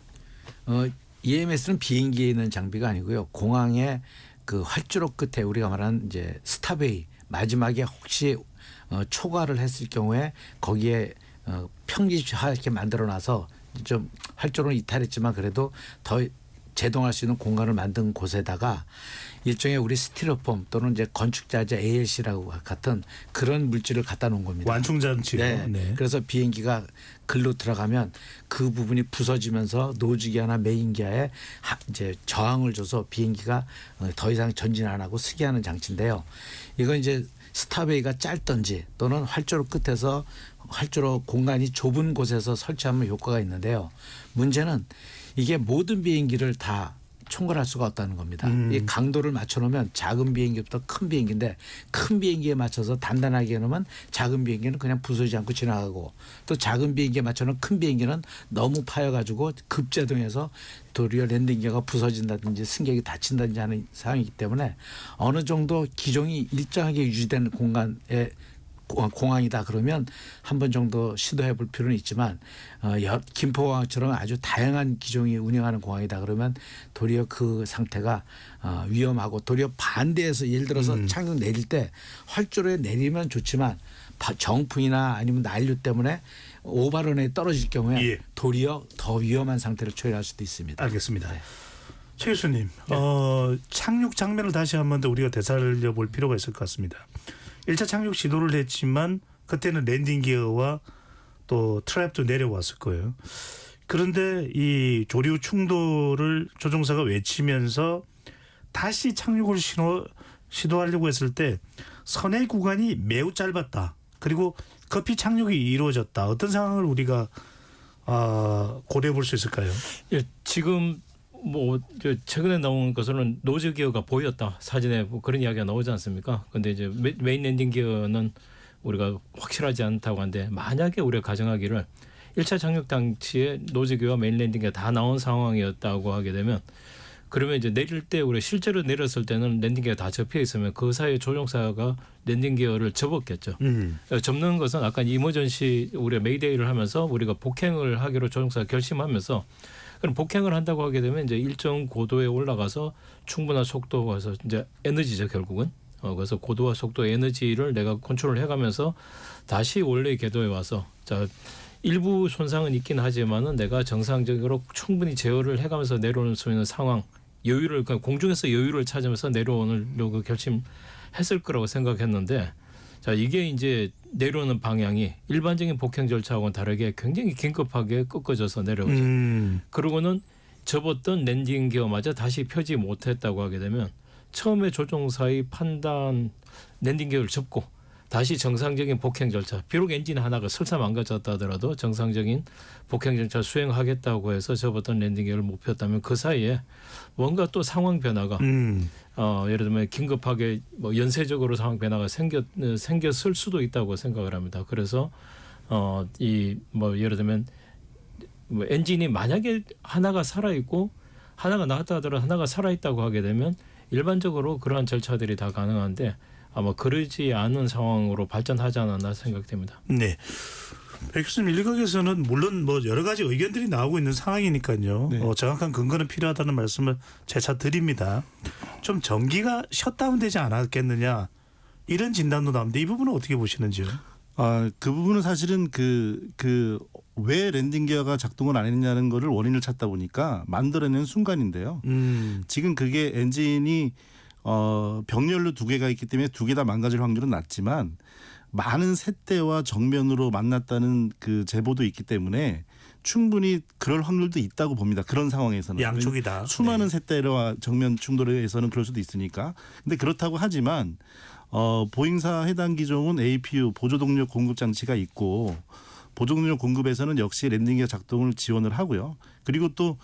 EMS는 비행기에 있는 장비가 아니고요. 공항에 그 활주로 끝에 우리가 말하는 이제 스탑웨이 마지막에 혹시 초과를 했을 경우에 거기에 평지화하게 만들어놔서 좀 활주로는 이탈했지만 그래도 더 제동할 수 있는 공간을 만든 곳에다가 일종의 우리 스티로폼 또는 이제 건축자재 ALC라고 같은 그런 물질을 갖다 놓은 겁니다. 완충장치요. 네. 네. 그래서 비행기가 글로 들어가면 그 부분이 부서지면서 노즈기아나 메인기아에 이제 저항을 줘서 비행기가 더 이상 전진 안 하고 쓰게 하는 장치인데요. 이건 이제 스탑웨이가 짧든지 또는 활주로 끝에서 활주로 공간이 좁은 곳에서 설치하면 효과가 있는데요. 문제는 이게 모든 비행기를 다 총괄할 수가 없다는 겁니다. 이 강도를 맞춰놓으면 작은 비행기부터 큰 비행기인데 큰 비행기에 맞춰서 단단하게 해놓으면 작은 비행기는 그냥 부서지지 않고 지나가고 또 작은 비행기에 맞춰놓은 큰 비행기는 너무 파여가지고 급제동해서 도리어 랜딩기어가 부서진다든지 승객이 다친다든지 하는 상황이기 때문에 어느 정도 기종이 일정하게 유지되는 공간에 공항이다 그러면 한 번 정도 시도해 볼 필요는 있지만 김포공항처럼 아주 다양한 기종이 운영하는 공항이다 그러면 도리어 그 상태가 위험하고 도리어 반대해서 예를 들어서 착륙 내릴 때 활주로에 내리면 좋지만 정풍이나 아니면 난류 때문에 오발원에 떨어질 경우에 예. 도리어 더 위험한 상태를 초래할 수도 있습니다. 알겠습니다. 최 교수님, 착륙 장면을 다시 한 번 더 우리가 되살려 볼 필요가 있을 것 같습니다. 1차 착륙 시도를 했지만 그때는 랜딩 기어와 또 트랩도 내려왔을 거예요. 그런데 이 조류 충돌을 조종사가 외치면서 다시 착륙을 시도하려고 했을 때 선의 구간이 매우 짧았다. 그리고 급히 착륙이 이루어졌다. 어떤 상황을 우리가 고려해 볼 수 있을까요? 예, 지금 최근에 나온 것으로는 노즈 기어가 보였다 사진에 그런 이야기가 나오지 않습니까? 근데 이제 메인 랜딩 기어는 우리가 확실하지 않다고 하는데 만약에 우리가 가정하기를 1차 착륙 당시에 노즈 기어와 메인 랜딩 기어 다 나온 상황이었다고 하게 되면 그러면 이제 내릴 때 우리가 실제로 내렸을 때는 랜딩 기어가 다 접혀 있으면 그 사이에 조종사가 랜딩 기어를 접었겠죠. 접는 것은 아까 이머전시 우리가 메이데이를 하면서 우리가 복행을 하기로 조종사가 결심하면서 그럼 복행을 한다고 하게 되면 이제 일정 고도에 올라가서 충분한 속도에서 이제 에너지죠 결국은. 그래서 고도와 속도 에너지를 내가 컨트롤 해가면서 다시 원래의 궤도에 와서 자 일부 손상은 있긴 하지만은 내가 정상적으로 충분히 제어를 해가면서 내려오는 수 있는 상황 여유를 그러니까 공중에서 여유를 찾으면서 내려오려고 결심했을 거라고 생각했는데 자 이게 이제 내려오는 방향이 일반적인 복행 절차하고는 다르게 굉장히 긴급하게 꺾어져서 내려오죠. 그러고는 접었던 랜딩 기어마저 다시 펴지 못했다고 하게 되면 처음에 조종사의 판단 랜딩 기어를 접고 다시 정상적인 복행 절차 비록 엔진 하나가 설사 망가졌다 하더라도 정상적인 복행 절차 수행하겠다고 해서 접었던 랜딩 기어를 못 폈다면 그 사이에 뭔가 또 상황 변화가 예를 들면 긴급하게 뭐 연쇄적으로 상황 변화가 생겼을 수도 있다고 생각을 합니다. 그래서 이 뭐 예를 들면 뭐 엔진이 만약에 하나가 살아 있고 하나가 나갔다 하더라도 하나가 살아 있다고 하게 되면 일반적으로 그러한 절차들이 다 가능한데 아마 그러지 않은 상황으로 발전하지 않았나 생각됩니다. 네. 백 교수님 일각에서는 물론 뭐 여러 가지 의견들이 나오고 있는 상황이니까요. 네. 정확한 근거는 필요하다는 말씀을 재차 드립니다. 좀 전기가 셧다운되지 않았겠느냐 이런 진단도 나오는데 이 부분은 어떻게 보시는지요? 그 부분은 사실은 왜 랜딩 기어가 작동을 안 했냐는 거를 원인을 찾다 보니까 만들어낸 순간인데요. 지금 그게 엔진이 병렬로 두 개가 있기 때문에 두 개 다 망가질 확률은 낮지만 많은 셋대와 정면으로 만났다는 그 제보도 있기 때문에 충분히 그럴 확률도 있다고 봅니다. 그런 상황에서는. 양쪽이 다. 수많은 셋대와 정면 충돌에서는 그럴 수도 있으니까. 근데 그렇다고 하지만 보잉사 해당 기종은 APU 보조동력 공급 장치가 있고 보조동력 공급에서는 역시 랜딩 기어 작동을 지원을 하고요. 그리고 또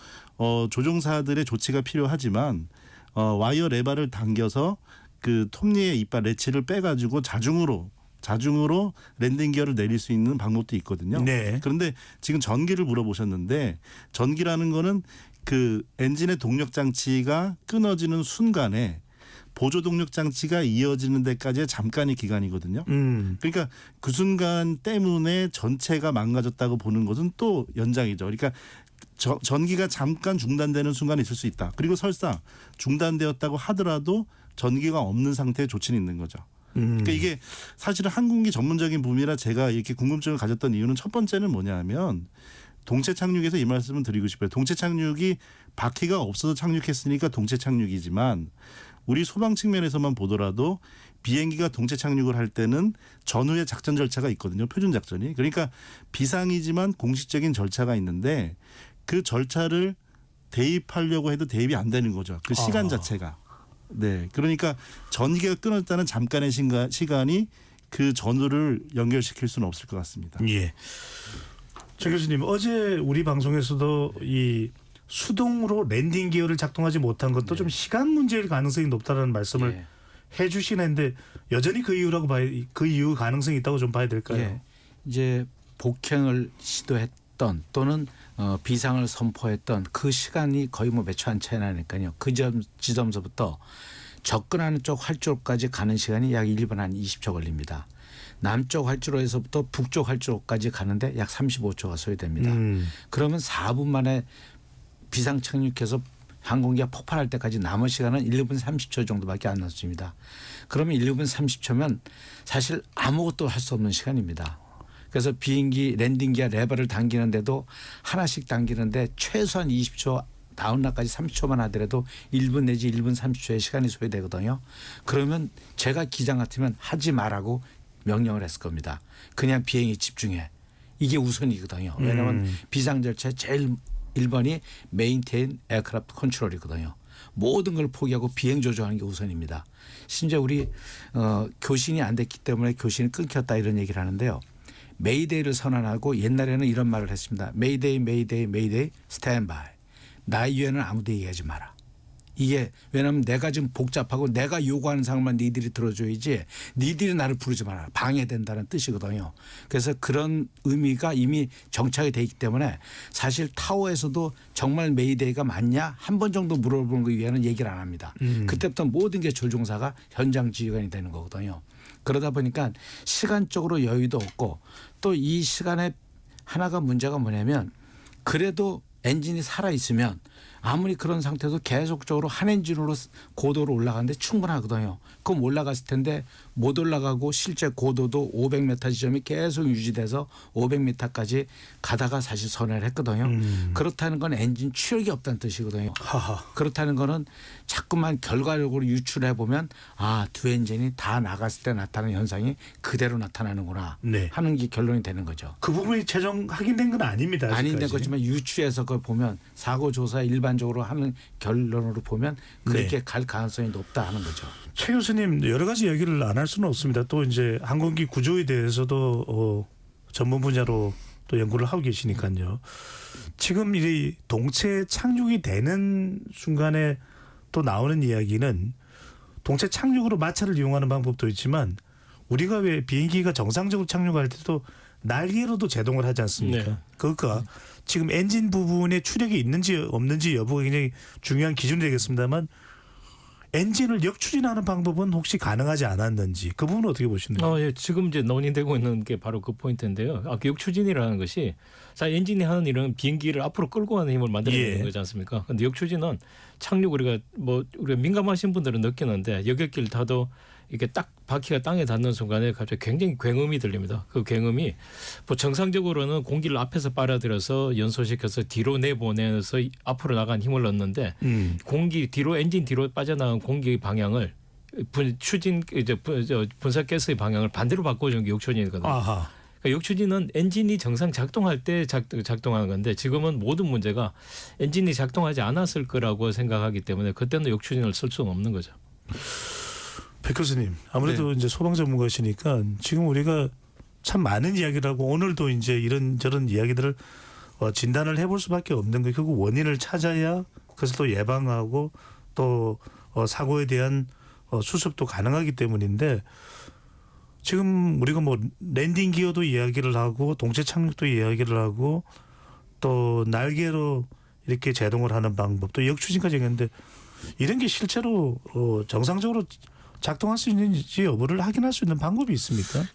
조종사들의 조치가 필요하지만 와이어 레바를 당겨서 그 톱니의 이빨 레치를 빼가지고 자중으로 랜딩 기어를 내릴 수 있는 방법도 있거든요. 네. 그런데 지금 전기를 물어보셨는데 전기라는 거는 그 엔진의 동력 장치가 끊어지는 순간에 보조 동력 장치가 이어지는 데까지의 잠깐의 기간이거든요. 그러니까 그 순간 때문에 전체가 망가졌다고 보는 것은 또 연장이죠. 그러니까 전기가 잠깐 중단되는 순간이 있을 수 있다. 그리고 설사 중단되었다고 하더라도 전기가 없는 상태의 조치는 있는 거죠. 그러니까 이게 사실은 항공기 전문적인 부분이라 제가 이렇게 궁금증을 가졌던 이유는 첫 번째는 뭐냐면 동체 착륙에서 이 말씀을 드리고 싶어요. 동체 착륙이 바퀴가 없어서 착륙했으니까 동체 착륙이지만 우리 소방 측면에서만 보더라도 비행기가 동체 착륙을 할 때는 전후의 작전 절차가 있거든요. 표준 작전이. 그러니까 비상이지만 공식적인 절차가 있는데 그 절차를 대입하려고 해도 대입이 안 되는 거죠. 그 시간 자체가. 네. 그러니까 전기가 끊었다는 잠깐의 시간이 그 전후를 연결시킬 수는 없을 것 같습니다. 예. 정 교수님 어제 우리 방송에서도 이 수동으로 랜딩 기어를 작동하지 못한 것도 좀 시간 문제일 가능성이 높다는 말씀을 해 주시는데 여전히 그 이유 가능성이 있다고 좀 봐야 될까요? 예. 이제 복행을 시도했던 또는 비상을 선포했던 그 시간이 거의 뭐 몇 초 안 차이 나니까요. 그 지점서부터 접근하는 쪽 활주로까지 가는 시간이 약 1분 한 20초 걸립니다. 남쪽 활주로에서부터 북쪽 활주로까지 가는데 약 35초가 소요됩니다. 그러면 4분 만에 비상 착륙해서 항공기가 폭발할 때까지 남은 시간은 1분 30초 정도밖에 안 남습니다. 그러면 1분 30초면 사실 아무것도 할 수 없는 시간입니다. 그래서 비행기 랜딩기와 레버를 당기는데도 하나씩 당기는데 최소한 20초 다운락까지 30초만 하더라도 1분 내지 1분 30초의 시간이 소요되거든요. 그러면 제가 기장 같으면 하지 말라고 명령을 했을 겁니다. 그냥 비행에 집중해. 이게 우선이거든요. 왜냐하면 비상 절차의 제일 1번이 메인테인 에어크래프트 컨트롤이거든요. 모든 걸 포기하고 비행 조종하는 게 우선입니다. 심지어 우리 교신이 안 됐기 때문에 교신이 끊겼다 이런 얘기를 하는데요. 메이데이를 선언하고 옛날에는 이런 말을 했습니다. 메이데이 메이데이 메이데이 스탠바이. 나의 유엔은 아무도 얘기하지 마라. 이게 왜냐하면 내가 지금 복잡하고 내가 요구하는 상황만 니들이 들어줘야지 니들이 나를 부르지 마라. 방해된다는 뜻이거든요. 그래서 그런 의미가 이미 정착이 돼 있기 때문에 사실 타워에서도 정말 메이데이가 맞냐 한 번 정도 물어보는 거 위에는 얘기를 안 합니다. 그때부터 모든 게 조종사가 현장 지휘관이 되는 거거든요. 그러다 보니까 시간적으로 여유도 없고 또 이 시간에 하나가 문제가 뭐냐면 그래도 엔진이 살아 있으면 아무리 그런 상태도 계속적으로 한 엔진으로 고도로 올라가는데 충분하거든요. 그럼 올라갔을 텐데 못 올라가고 실제 고도도 500m 지점이 계속 유지돼서 500m까지 가다가 사실 선회를 했거든요. 그렇다는 건 엔진 추력이 없다는 뜻이거든요. 하하. 그렇다는 거는 자꾸만 결과적으로 유출해 보면 두 엔진이 다 나갔을 때 나타나는 현상이 그대로 나타나는구나 네. 하는 게 결론이 되는 거죠. 그 부분이 최종 확인된 건 아닙니다. 아닌데 아직까지. 그렇지만 유추해서 그걸 보면 사고 조사 일반적으로 하는 결론으로 보면 그렇게 네. 갈 가능성이 높다 하는 거죠. 최 교수님 여러 가지 얘기를 안 할 수는 없습니다. 또 이제 항공기 구조에 대해서도 전문 분야로 또 연구를 하고 계시니까요. 지금 이 동체 착륙이 되는 순간에 또 나오는 이야기는 동체 착륙으로 마찰을 이용하는 방법도 있지만 우리가 왜 비행기가 정상적으로 착륙할 때도 날개로도 제동을 하지 않습니까? 네. 그러니까 지금 엔진 부분에 추력이 있는지 없는지 여부가 굉장히 중요한 기준이 되겠습니다만 엔진을 역추진하는 방법은 혹시 가능하지 않았는지 그 부분은 어떻게 보시나요? 예, 지금 이제 논의되고 있는 게 바로 그 포인트인데요. 아까 역추진이라는 것이 사실 엔진이 하는 일은 비행기를 앞으로 끌고 가는 힘을 만들어내는 예. 거지 않습니까? 근데 역추진은 착륙 우리가 민감하신 분들은 느끼는데 여객기를 타도 이게 딱 바퀴가 땅에 닿는 순간에 갑자기 굉장히 굉음이 들립니다. 그 굉음이 뭐 정상적으로는 공기를 앞에서 빨아들여서 연소시켜서 뒤로 내보내서 앞으로 나간 힘을 넣는데 공기 뒤로 엔진 뒤로 빠져나간 공기 방향을 분사 가스의 방향을 반대로 바꿔주는 게 역추진이거든요. 아하. 그러니까 역추진은 엔진이 정상 작동할 때 작동하는 건데 지금은 모든 문제가 엔진이 작동하지 않았을 거라고 생각하기 때문에 그때는 역추진을 쓸 수는 없는 거죠. 백 교수님 아무래도 이제 소방 전문가시니까 지금 우리가 참 많은 이야기를 하고 오늘도 이제 이런저런 이야기들을 진단을 해볼 수밖에 없는 게 결국 원인을 찾아야 그것을 또 예방하고 또 사고에 대한 수습도 가능하기 때문인데 지금 우리가 뭐 랜딩 기어도 이야기를 하고 동체 착륙도 이야기를 하고 또 날개로 이렇게 제동을 하는 방법 또 역추진까지 했는데 이런 게 실제로 정상적으로 작동할 수 있는지 여부를 확인할 수 있는 방법이 있습니까?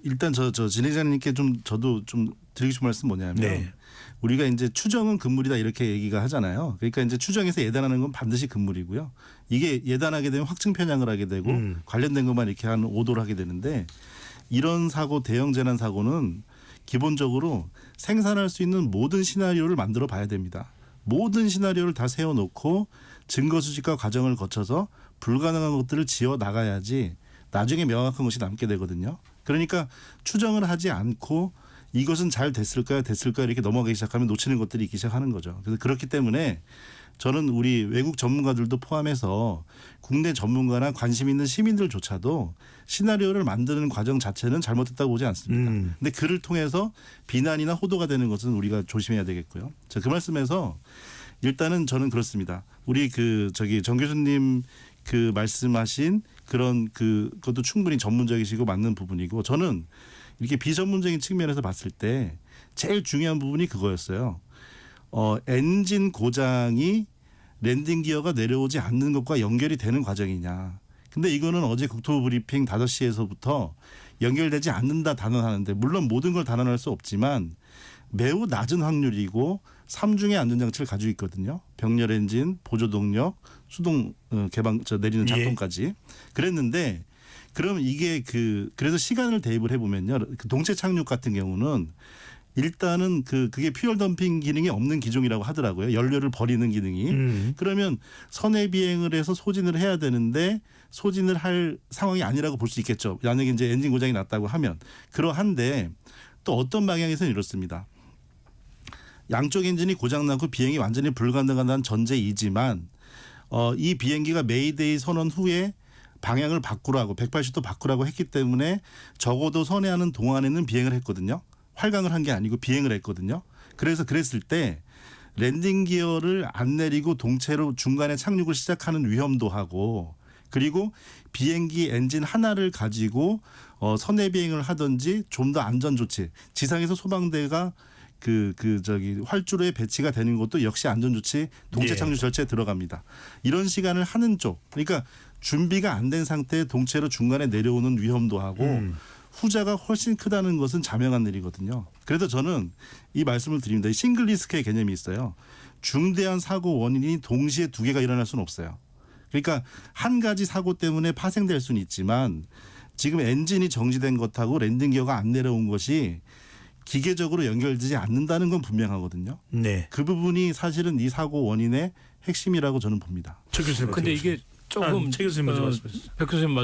일단 저 진행자님께 저도 좀 드리고 싶은 말씀 뭐냐면 네. 우리가 이제 추정은 금물이다 이렇게 얘기가 하잖아요. 그러니까 이제 추정에서 예단하는 건 반드시 금물이고요. 이게 예단하게 되면 확증 편향을 하게 되고 관련된 것만 이렇게 한 오도를 하게 되는데 이런 사고 대형 재난 사고는 기본적으로 생산할 수 있는 모든 시나리오를 만들어 봐야 됩니다. 모든 시나리오를 다 세워놓고 증거 수집과 과정을 거쳐서 불가능한 것들을 지어 나가야지 나중에 명확한 것이 남게 되거든요. 그러니까 추정을 하지 않고 이것은 잘 됐을까요 이렇게 넘어가기 시작하면 놓치는 것들이 있기 시작하는 거죠. 그래서 그렇기 때문에 저는 우리 외국 전문가들도 포함해서 국내 전문가나 관심 있는 시민들조차도 시나리오를 만드는 과정 자체는 잘못됐다고 보지 않습니다. 근데 그를 통해서 비난이나 호도가 되는 것은 우리가 조심해야 되겠고요. 자, 그 말씀에서 일단은 저는 그렇습니다. 우리 정 교수님 말씀하신 그런 그것도 충분히 전문적이시고 맞는 부분이고 저는 이렇게 비전문적인 측면에서 봤을 때 제일 중요한 부분이 그거였어요. 엔진 고장이 랜딩 기어가 내려오지 않는 것과 연결이 되는 과정이냐. 근데 이거는 어제 국토부 브리핑 5시에서부터 연결되지 않는다 단언하는데 물론 모든 걸 단언할 수 없지만 매우 낮은 확률이고 3중의 안전장치를 가지고 있거든요. 병렬 엔진, 보조 동력, 수동 내리는 작동까지. 그랬는데 그럼 이게 그래서 시간을 대입을 해보면요. 그 동체 착륙 같은 경우는 일단은 그게 퓨얼 덤핑 기능이 없는 기종이라고 하더라고요. 연료를 버리는 기능이. 그러면 선의 비행을 해서 소진을 해야 되는데 소진을 할 상황이 아니라고 볼 수 있겠죠. 만약에 이제 엔진 고장이 났다고 하면. 그러한데 또 어떤 방향에서는 이렇습니다. 양쪽 엔진이 고장나고 비행이 완전히 불가능하다는 전제이지만 이 비행기가 메이데이 선언 후에 방향을 바꾸라고 180도 바꾸라고 했기 때문에 적어도 선회하는 동안에는 비행을 했거든요. 활강을 한 게 아니고 비행을 했거든요. 그래서 그랬을 때 랜딩 기어를 안 내리고 동체로 중간에 착륙을 시작하는 위험도 하고 그리고 비행기 엔진 하나를 가지고 선내 비행을 하든지 좀 더 안전 조치 지상에서 소방대가 활주로에 배치가 되는 것도 역시 안전조치 동체 착륙 절차에 들어갑니다. 이런 시간을 하는 쪽 그러니까 준비가 안 된 상태의 동체로 중간에 내려오는 위험도 하고 후자가 훨씬 크다는 것은 자명한 일이거든요. 그래서 저는 이 말씀을 드립니다. 이 싱글 리스크의 개념이 있어요. 중대한 사고 원인이 동시에 두 개가 일어날 수는 없어요. 그러니까 한 가지 사고 때문에 파생될 수는 있지만 지금 엔진이 정지된 것하고 랜딩 기어가 안 내려온 것이 기계적으로 연결되지 않는다는 건 분명하거든요. 네. 그 부분이 사실은 이 사고 원인의 핵심이라고 저는 봅니다. 최 교수님. 근데 이게 조금 최 교수님 먼저 말씀하시죠. 백 교수님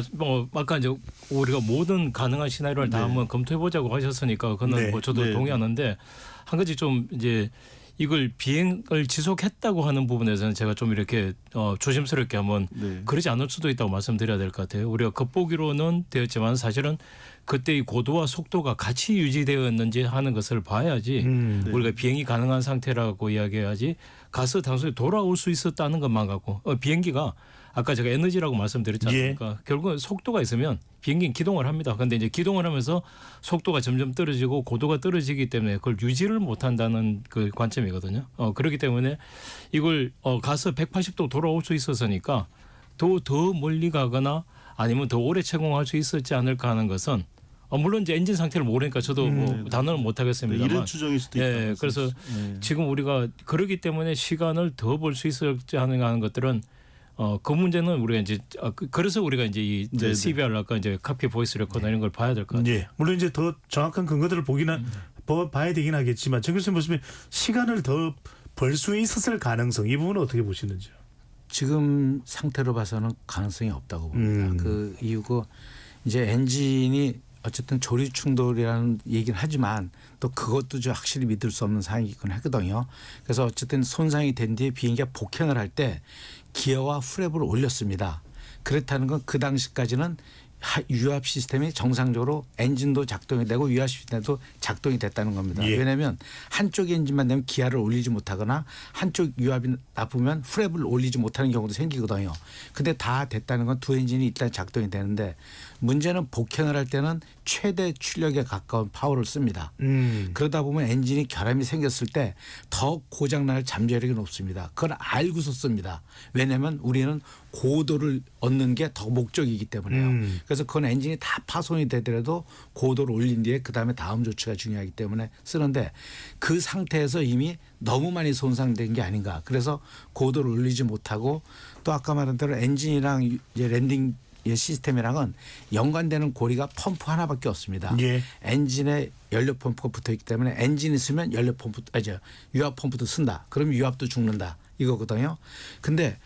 아까 이제 우리가 모든 가능한 시나리오를 다 네. 한번 검토해 보자고 하셨으니까 그거는 네. 뭐 저도 네. 동의하는데 한 가지 좀 이제 이걸 비행을 지속했다고 하는 부분에서는 제가 좀 이렇게 조심스럽게 한번 네. 그러지 않을 수도 있다고 말씀드려야 될 것 같아요. 우리가 겉보기로는 되었지만 사실은 그때의 고도와 속도가 같이 유지되었는지 하는 것을 봐야지 네. 우리가 비행이 가능한 상태라고 이야기해야지 가서 단순히 돌아올 수 있었다는 것만 갖고 비행기가 아까 제가 에너지라고 말씀드렸지 않습니까? 결국은 속도가 있으면 비행기는 기동을 합니다. 그런데 이제 기동을 하면서 속도가 점점 떨어지고 고도가 떨어지기 때문에 그걸 유지를 못한다는 그 관점이거든요. 그렇기 때문에 이걸 가서 180도 돌아올 수 있었으니까 더 멀리 가거나 아니면 더 오래 채공할 수 있었지 않을까 하는 것은 물론 이제 엔진 상태를 모르니까 저도 뭐 단언을 못 하겠습니다만 이런 추정일 수도 있다. 예, 그래서 지금 우리가 그러기 때문에 시간을 더 벌 수 있었지 않은가 하는 것들은 그 문제는 우리가 이제 그래서 우리가 이제 이 네네. CBR 아까 이제 카피 보이스 레코더 이런 걸 봐야 될 것 같아요. 예. 물론 이제 더 정확한 근거들을 봐야 되긴 하겠지만 최 교수님 보시면 시간을 더 벌 수 있었을 가능성 이 부분은 어떻게 보시는지요? 지금 상태로 봐서는 가능성이 없다고 봅니다. 그 이유고 이제 엔진이 어쨌든 조리 충돌이라는 얘기는 하지만 또 그것도 좀 확실히 믿을 수 없는 사항이긴 하거든요. 그래서 어쨌든 손상이 된 뒤에 비행기가 복행을 할 때 기어와 프랩을 올렸습니다. 그렇다는 건 그 당시까지는 유압 시스템이 정상적으로 엔진도 작동이 되고 유압 시스템도 작동이 됐다는 겁니다. 예. 왜냐하면 한쪽 엔진만 되면 기아를 올리지 못하거나 한쪽 유압이 나쁘면 프랩을 올리지 못하는 경우도 생기거든요. 근데 다 됐다는 건 두 엔진이 일단 작동이 되는데 문제는 복행을 할 때는 최대 출력에 가까운 파워를 씁니다. 그러다 보면 엔진이 결함이 생겼을 때 더 고장날 잠재력이 높습니다. 그걸 알고서 씁니다. 왜냐하면 우리는 고도를 얻는 게 더 목적이기 때문에요. 그래서 그건 엔진이 다 파손이 되더라도 고도를 올린 뒤에 그다음에 다음 조치가 중요하기 때문에 쓰는데 그 상태에서 이미 너무 많이 손상된 게 아닌가. 그래서 고도를 올리지 못하고 또 아까 말한 대로 엔진이랑 이제 랜딩 시스템이랑은 연관되는 고리가 펌프 하나밖에 없습니다. 예. 엔진에 연료 펌프가 붙어 있기 때문에 엔진이 있으면 연료 펌프, 유압 펌프도 쓴다. 그럼 유압도 죽는다. 이거거든요. 근데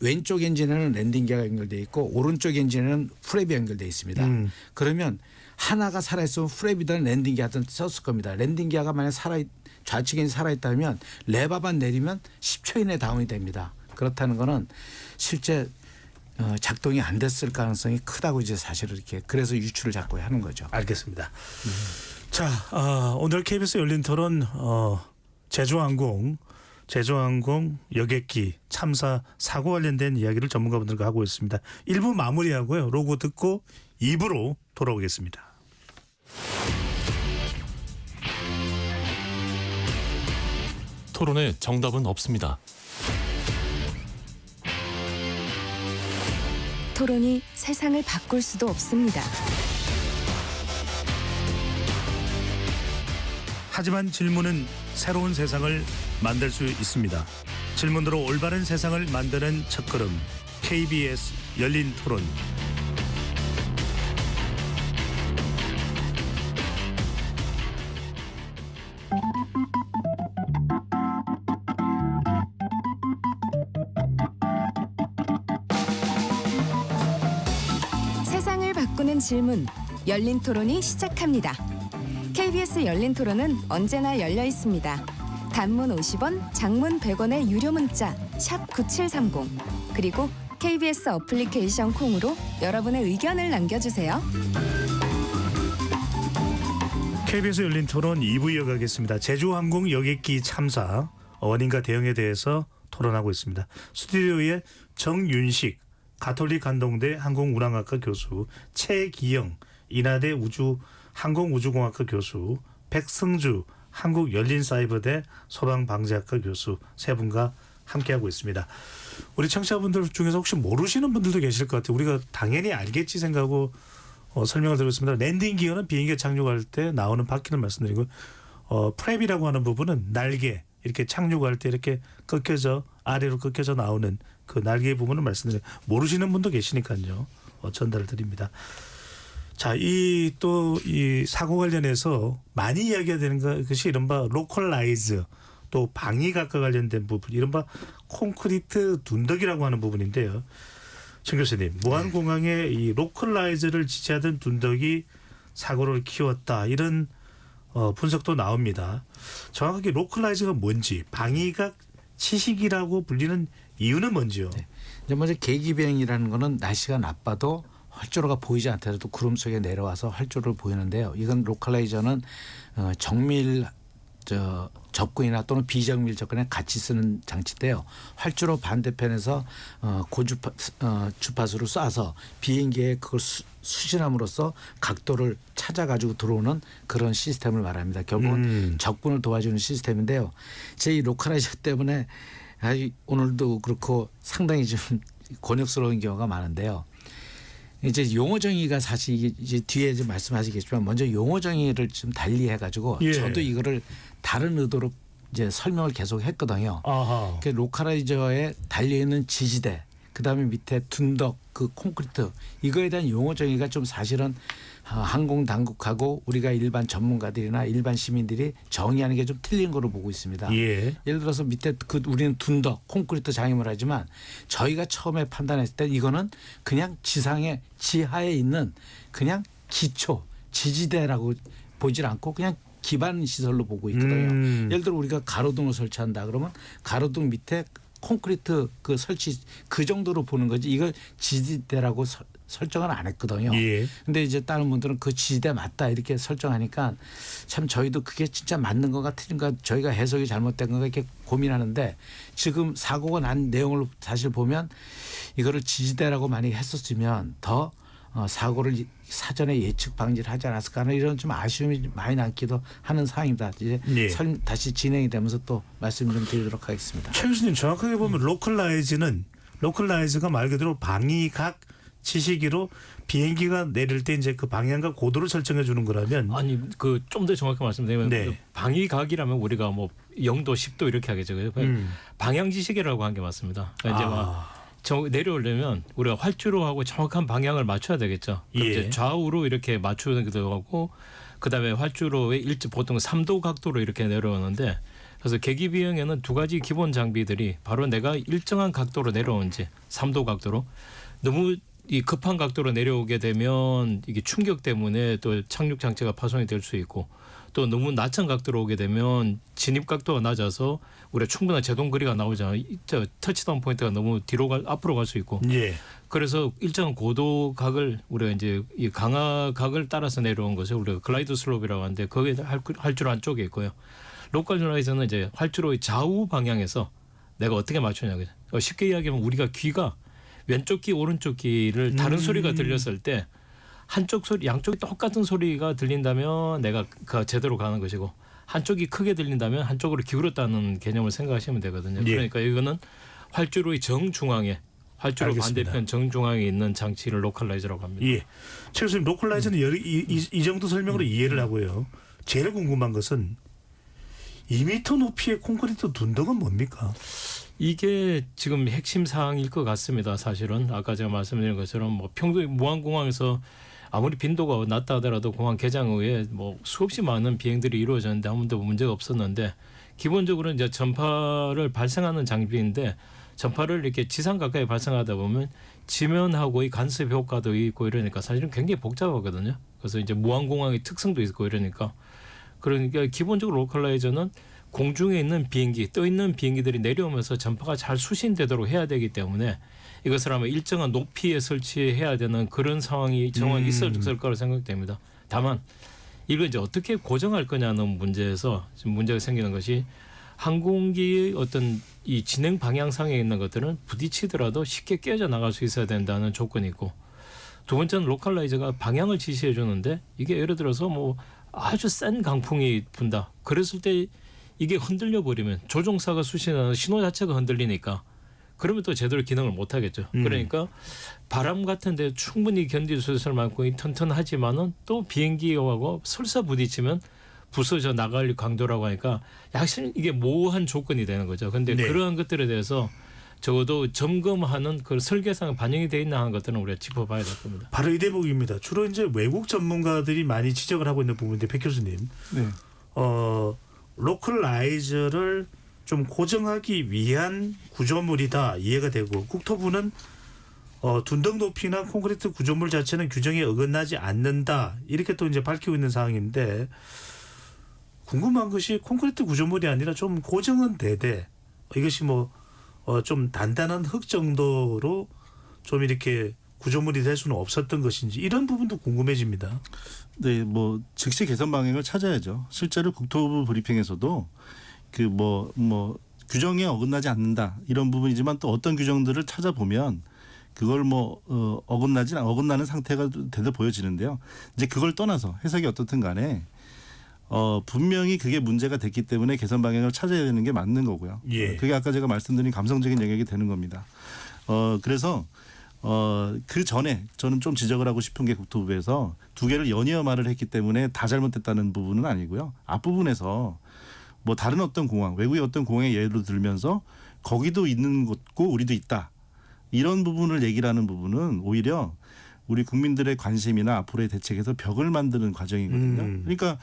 왼쪽 엔진에는 랜딩 기어가 연결되어 있고 오른쪽 엔진에는 프랩이 연결되어 있습니다. 그러면 하나가 살아있으면 프랩이든 랜딩 기어든 썼을 겁니다. 랜딩 기어가 만약 좌측 엔진이 살아있다면 레버만 내리면 10초 이내에 다운이 됩니다. 그렇다는 거는 실제 작동이 안 됐을 가능성이 크다고 이제 사실은 이렇게 그래서 유추를 자꾸 하는 거죠. 알겠습니다. 자, 오늘 KBS 열린 토론 제주항공 여객기 참사 사고 관련된 이야기를 전문가분들과 하고 있습니다. 1부 마무리하고요. 로고 듣고 2부로 돌아오겠습니다. 토론에 정답은 없습니다. 토론이 세상을 바꿀 수도 없습니다. 하지만 질문은 새로운 세상을 만들 수 있습니다. 질문으로 올바른 세상을 만드는 첫걸음 KBS 열린 토론. 세상을 바꾸는 질문, 열린 토론이 시작합니다. KBS 열린 토론은 언제나 열려 있습니다. 단문 50원, 장문 100원의 유료 문자 샵 9730 그리고 KBS 어플리케이션 콩으로 여러분의 의견을 남겨주세요. KBS 열린 토론 2부 이어가겠습니다. 제주항공 여객기 참사 원인과 대응에 대해서 토론하고 있습니다. 스튜디오에 정윤식 가톨릭 간동대 항공운항학과 교수, 최기영 인하대 항공우주공학과 교수, 백승주 한국열린사이버대 소방방재학과 교수 세 분과 함께하고 있습니다. 우리 청취자분들 중에서 혹시 모르시는 분들도 계실 것 같아요. 우리가 당연히 알겠지 생각하고 설명을 드렸습니다. 랜딩 기어는 비행기가 착륙할 때 나오는 바퀴를 말씀드리고 프랩이라고 하는 부분은 날개 이렇게 착륙할 때 이렇게 꺾여져 아래로 꺾여져 나오는 그 날개 부분을 말씀드려요. 모르시는 분도 계시니까요. 전달을 드립니다. 자, 이 사고 관련해서 많이 이야기가 되는 것이 이른바 로컬라이즈 또 방위각과 관련된 부분 이른바 콘크리트 둔덕이라고 하는 부분인데요. 정 교수님, 무안공항의 이 로컬라이즈를 지지하던 둔덕이 사고를 키웠다 이런 분석도 나옵니다. 정확하게 로컬라이즈가 뭔지 방위각 치식이라고 불리는 이유는 뭔지요? 네. 이제 먼저 계기비행이라는 거는 날씨가 나빠도 활주로가 보이지 않더라도 구름 속에 내려와서 활주로를 보이는데요. 이건 로컬라이저는 정밀 접근이나 또는 비정밀 접근에 같이 쓰는 장치인데요. 활주로 반대편에서 주파수를 쏴서 비행기에 그걸 수신함으로써 각도를 찾아가지고 들어오는 그런 시스템을 말합니다. 결국은 접근을 도와주는 시스템인데요. 제 이 로컬라이저 때문에 오늘도 그렇고 상당히 좀 곤욕스러운 경우가 많은데요. 이제 용어 정의가 사실 이제 뒤에 좀 말씀하시겠지만 먼저 용어 정의를 좀 달리 해가지고 저도 이거를 다른 의도로 이제 설명을 계속 했거든요. 그 로컬라이저에 달려 있는 지지대, 그 다음에 밑에 둔덕, 그 콘크리트 이거에 대한 용어 정의가 좀 사실은 항공 당국하고 우리가 일반 전문가들이나 일반 시민들이 정의하는 게 좀 틀린 거로 보고 있습니다. 예를 들어서 밑에 우리는 둔덕, 콘크리트 장애물 하지만 저희가 처음에 판단했을 때 이거는 그냥 지하에 있는 그냥 기초 지지대라고 보질 않고 그냥 기반 시설로 보고 있거든요. 예를 들어 우리가 가로등을 설치한다 그러면 가로등 밑에 콘크리트 그 설치 그 정도로 보는 거지 이걸 지지대라고 설정을 안 했거든요. 근데 이제 다른 분들은 그 지지대 맞다 이렇게 설정하니까 참 저희도 그게 진짜 맞는 것 같으니까 저희가 해석이 잘못된 건가 이렇게 고민하는데 지금 사고가 난 내용을 사실 보면 이거를 지지대라고 많이 했었으면 더 사고를 사전에 예측 방지를 하지 않았을까 하는 이런 좀 아쉬움이 많이 남기도 하는 상황입니다. 이제 다시 진행이 되면서 또 말씀 좀 드리도록 하겠습니다. 최 교수님 정확하게 보면 로컬라이즈가 말 그대로 방위각 치시기로 비행기가 내릴 때 이제 그 방향과 고도를 설정해 주는 거라면 아니 그 좀 더 정확히 말씀드리면 그 방위각이라면 우리가 뭐 0도 10도 이렇게 하겠죠. 방향 지시기라고 한 게 맞습니다. 그러니까 이제 막 내려오려면 우리가 활주로하고 정확한 방향을 맞춰야 되겠죠. 그럼 이제 좌우로 이렇게 맞추는 것도 하고 그다음에 활주로의 보통 3도 각도로 이렇게 내려오는데 그래서 계기비행에는 두 가지 기본 장비들이 바로 내가 일정한 각도로 내려오는지 3도 각도로 너무 이 급한 각도로 내려오게 되면 이게 충격 때문에 또 착륙 장치가 파손이 될 수 있고 또 너무 낮은 각도로 오게 되면 진입 각도가 낮아서 우리가 충분한 제동 거리가 나오잖아요. 터치다운 포인트가 너무 앞으로 갈 수 있고. 그래서 일정한 고도각을 우리가 이제 이 강화각을 따라서 내려온 것을 우리가 글라이드 슬롭이라고 하는데 거기에 활주로 한쪽에 있고요. 로컬라이저는 이제 활주로의 좌우 방향에서 내가 어떻게 맞추냐고요. 쉽게 이야기하면 우리가 귀가 왼쪽 귀 오른쪽 귀를 다른 소리가 들렸을 때 한쪽 소리 양쪽이 똑같은 소리가 들린다면 내가 그 제대로 가는 것이고 한쪽이 크게 들린다면 한쪽으로 기울었다는 개념을 생각하시면 되거든요. 그러니까 이거는 활주로의 정중앙에 활주로 반대편 정중앙에 있는 장치를 로컬라이저라고 합니다. 최 교수님 로컬라이저는 이 정도 설명으로 이해를 하고요. 제일 궁금한 것은 2m 높이의 콘크리트 둔덕은 뭡니까? 이게 지금 핵심 사항일 것 같습니다. 사실은 아까 제가 말씀드린 것처럼 뭐 평소에 무안공항에서 아무리 빈도가 낮다 하더라도 공항 개장 후에 뭐 수없이 많은 비행들이 이루어졌는데 아무도 문제가 없었는데 기본적으로 이제 전파를 발생하는 장비인데 전파를 이렇게 지상 가까이 발생하다 보면 지면하고의 간섭 효과도 있고 이러니까 사실은 굉장히 복잡하거든요. 그래서 이제 무안공항의 특성도 있고 이러니까 기본적으로 로컬라이저는 공중에 있는 비행기, 떠 있는 비행기들이 내려오면서 전파가 잘 수신되도록 해야 되기 때문에 이것을 하면 일정한 높이에 설치해야 되는 그런 상황이 있을 거라고 생각됩니다. 다만 이걸 이제 어떻게 고정할 거냐는 문제에서 지금 문제가 생기는 것이 항공기의 어떤 이 진행 방향상에 있는 것들은 부딪히더라도 쉽게 깨져 나갈 수 있어야 된다는 조건이 있고 두 번째는 로컬라이저가 방향을 지시해 주는데 이게 예를 들어서 뭐 아주 센 강풍이 분다. 그랬을 때 이게 흔들려 버리면 조종사가 수신하는 신호 자체가 흔들리니까 그러면 또 제대로 기능을 못 하겠죠. 그러니까 바람 같은 데 충분히 견딜 수 있을 만큼 튼튼하지만은 또 비행기하고 설사 부딪히면 부서져 나갈 강도라고 하니까 약간 이게 모호한 조건이 되는 거죠. 근데 네. 그러한 것들에 대해서 적어도 점검하는 그 설계상 반영이 되어 있나 하는 것들은 우리가 짚어봐야 될 겁니다. 바로 이 대목입니다. 주로 이제 외국 전문가들이 많이 지적을 하고 있는 부분인데 백 교수님, 네. 로컬라이저를 좀 고정하기 위한 구조물이다 이해가 되고 국토부는 둔덕 높이나 콘크리트 구조물 자체는 규정에 어긋나지 않는다 이렇게 또 이제 밝히고 있는 상황인데 궁금한 것이 콘크리트 구조물이 아니라 좀 고정은 되되 이것이 뭐 좀 단단한 흙 정도로 좀 이렇게 구조물이 될 수는 없었던 것인지 이런 부분도 궁금해집니다. 네, 뭐 즉시 개선 방향을 찾아야죠. 실제로 국토부 브리핑에서도 그 뭐 규정에 어긋나지 않는다 이런 부분이지만 또 어떤 규정들을 찾아보면 그걸 어긋나는 상태가 되도 보여지는데요. 이제 그걸 떠나서 해석이 어떻든 간에 분명히 그게 문제가 됐기 때문에 개선 방향을 찾아야 되는 게 맞는 거고요. 예. 그게 아까 제가 말씀드린 감성적인 영역이 되는 겁니다. 그래서 그 전에 저는 좀 지적을 하고 싶은 게 국토부에서 두 개를 연이어 말을 했기 때문에 다 잘못됐다는 부분은 아니고요. 앞부분에서 뭐 다른 어떤 공항, 외국의 어떤 공항의 예를 들면서 거기도 있는 곳고 우리도 있다. 이런 부분을 얘기를 하는 부분은 오히려 우리 국민들의 관심이나 앞으로의 대책에서 벽을 만드는 과정이거든요. 그러니까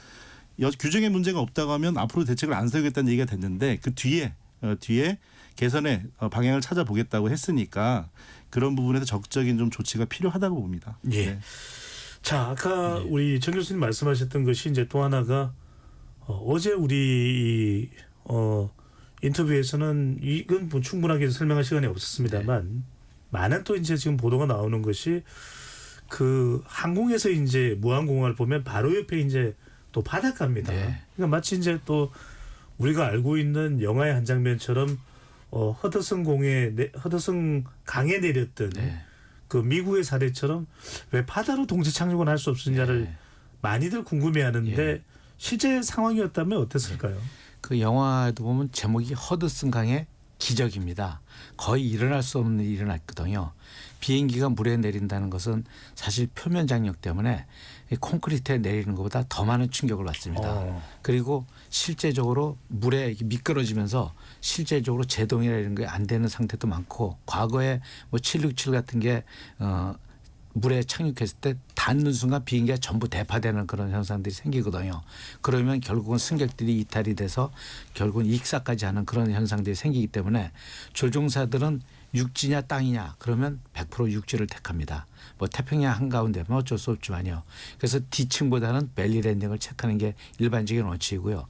규정에 문제가 없다고 하면 앞으로 대책을 안 세우겠다는 얘기가 됐는데 그 뒤에 개선의 방향을 찾아보겠다고 했으니까 그런 부분에서 적극적인 좀 조치가 필요하다고 봅니다. 예. 네. 자, 아까 우리 정 교수님 말씀하셨던 것이 이제 또 하나가 어제 우리 인터뷰에서는 이건 뭐 충분하게 설명할 시간이 없었습니다만 많은 또 이제 지금 보도가 나오는 것이 그 항공에서 이제 무항공항을 보면 바로 옆에 이제 또 바닷가입니다. 네. 그러니까 마치 이제 또 우리가 알고 있는 영화의 한 장면처럼 허드슨 강에 내렸던 네. 그 미국의 사례처럼 왜 바다로 동시 착륙을 할 수 없었냐를 네. 많이들 궁금해하는데 예. 실제 상황이었다면 어땠을까요? 그 영화에도 보면 제목이 허드슨 강의 기적입니다. 거의 일어날 수 없는 일이 일어났거든요. 비행기가 물에 내린다는 것은 사실 표면 장력 때문에 이 콘크리트에 내리는 것보다 더 많은 충격을 받습니다. 그리고 실제적으로 물에 미끄러지면서 실제적으로 제동이나 이런 게 안 되는 상태도 많고 과거에 뭐 767 같은 게 물에 착륙했을 때 닿는 순간 비행기가 전부 대파되는 그런 현상들이 생기거든요. 그러면 결국은 승객들이 이탈이 돼서 결국은 익사까지 하는 그런 현상들이 생기기 때문에 조종사들은 육지냐 땅이냐 그러면 100% 육지를 택합니다. 뭐 태평양 한가운데면 어쩔 수 없지만요. 그래서 D층보다는 벨리 랜딩을 체크하는 게 일반적인 원칙이고요.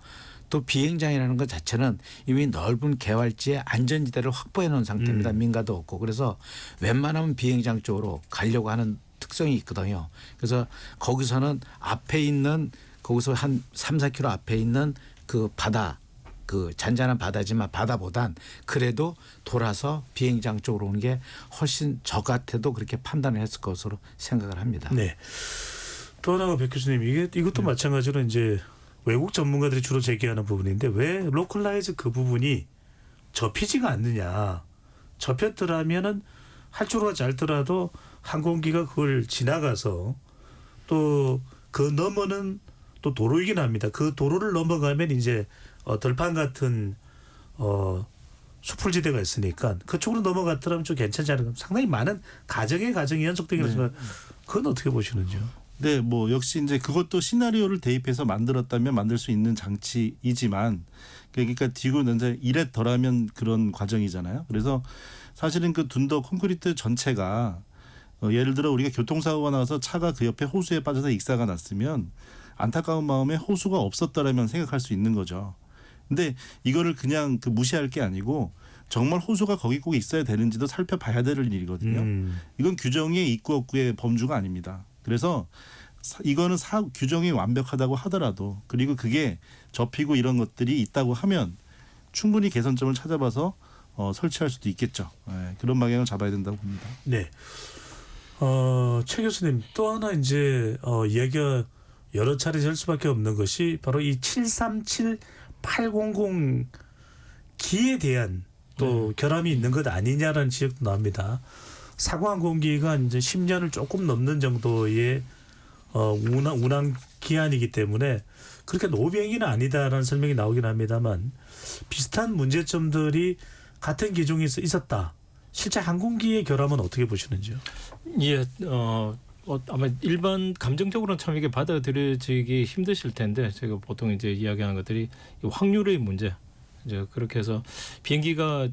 또 비행장이라는 것 자체는 이미 넓은 개활지의 안전지대를 확보해 놓은 상태입니다. 민가도 없고. 그래서 웬만하면 비행장 쪽으로 가려고 하는 특성이 있거든요. 그래서 거기서는 앞에 있는 거기서 한 3, 4km 앞에 있는 그 바다 그 잔잔한 바다지만 바다보단 그래도 돌아서 비행장 쪽으로 오는 게 훨씬 저 같아도 그렇게 판단을 했을 것으로 생각을 합니다. 네. 또 하나가 백 교수님 이것도 마찬가지로 이제 외국 전문가들이 주로 제기하는 부분인데 왜 로컬라이즈 그 부분이 접히지가 않느냐. 접혔더라면은 할 줄 알더라도 항공기가 그걸 지나가서 또 그 너머는 또 도로이긴 합니다. 그 도로를 넘어가면 이제 들판 같은 수풀지대가 있으니까 그쪽으로 넘어갔더라면 좀 괜찮지 않을까. 상당히 많은 가정이 연속되긴 하지만 그건 어떻게 보시는지요? 네, 뭐 역시 이제 그것도 시나리오를 대입해서 만들었다면 만들 수 있는 장치이지만 그러니까 지구 이제 이렛 덜하면 그런 과정이잖아요. 그래서 사실은 그 둔덕 콘크리트 전체가 예를 들어 우리가 교통사고가 나서 차가 그 옆에 호수에 빠져서 익사가 났으면 안타까운 마음에 호수가 없었더라면 생각할 수 있는 거죠. 근데 이거를 그냥 그 무시할 게 아니고 정말 호수가 거기 꼭 있어야 되는지도 살펴봐야 될 일이거든요. 이건 규정의 있고 없고의 범주가 아닙니다. 그래서 이거는 규정이 완벽하다고 하더라도 그리고 그게 접히고 이런 것들이 있다고 하면 충분히 개선점을 찾아봐서 설치할 수도 있겠죠. 네, 그런 방향을 잡아야 된다고 봅니다. 네. 최 교수님 또 하나 이제 이야기가 여러 차례 될 수밖에 없는 것이 바로 이 737-800 기에 대한 또 결함이 있는 것 아니냐라는 지적도 나옵니다. 사고 항공기가 이제 10년을 조금 넘는 정도의 운항 기한이기 때문에 그렇게 노비행기는 아니다라는 설명이 나오긴 합니다만 비슷한 문제점들이 같은 기종에 있었다. 실제 항공기의 결함은 어떻게 보시는지요? 예, 아마 일반 감정적으로는 참 이게 받아들여지기 힘드실 텐데 제가 보통 이제 이야기하는 것들이 이 확률의 문제. 이제 그렇게 해서 비행기가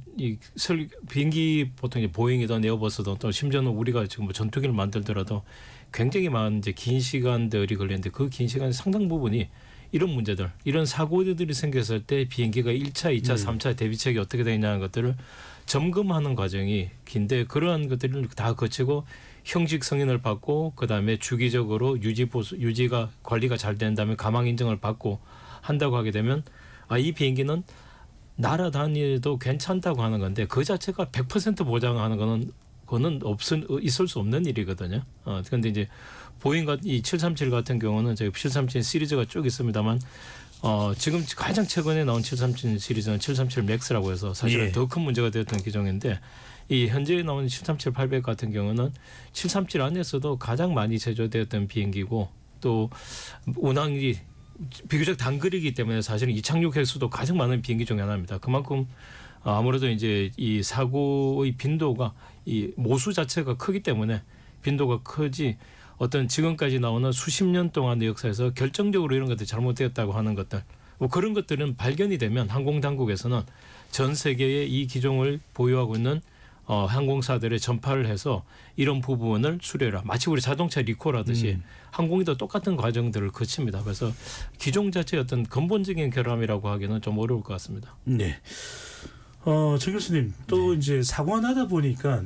비행기 보통 이제 보잉이든 에어버스든 또 심지어는 우리가 지금 뭐 전투기를 만들더라도 굉장히 많은 이제 긴 시간들이 걸리는데 그 긴 시간 상당 부분이 이런 문제들, 이런 사고들이 생겼을 때 비행기가 1차, 2차, 3차 대비책이 어떻게 되냐는 것들을 점검하는 과정이 긴데 그러한 것들을 다 거치고 형식 승인을 받고 그다음에 주기적으로 유지가 관리가 잘 된 다음에 가망 인증을 받고 한다고 하게 되면 이 비행기는 날아다니도 괜찮다고 하는 건데 그 자체가 100% 보장하는 거는 있을 수 없는 일이거든요. 그런데 이제 보잉 이 737 같은 경우는 저희 737 시리즈가 쭉 있습니다만 지금 가장 최근에 나온 737 시리즈는 737 맥스라고 해서 사실은 더 큰 문제가 되었던 기종인데 이 현재 나온 737-800 같은 경우는 737 안에서도 가장 많이 제조되었던 비행기고 또 운항이 비교적 단거리이기 때문에 사실은 이착륙 횟수도 가장 많은 비행기 중에 하나입니다. 그만큼 아무래도 이제 이 사고의 빈도가 이 모수 자체가 크기 때문에 빈도가 크지 어떤 지금까지 나오는 수십 년 동안의 역사에서 결정적으로 이런 것들이 잘못되었다고 하는 것들 뭐 그런 것들은 발견이 되면 항공당국에서는 전 세계에 이 기종을 보유하고 있는 항공사들에 전파를 해서 이런 부분을 수리해라. 마치 우리 자동차 리콜하듯이 항공기도 똑같은 과정들을 거칩니다. 그래서 기종 자체의 어떤 근본적인 결함이라고 하기는 좀 어려울 것 같습니다. 네. 정 교수님 또 이제 사고가 나다 보니까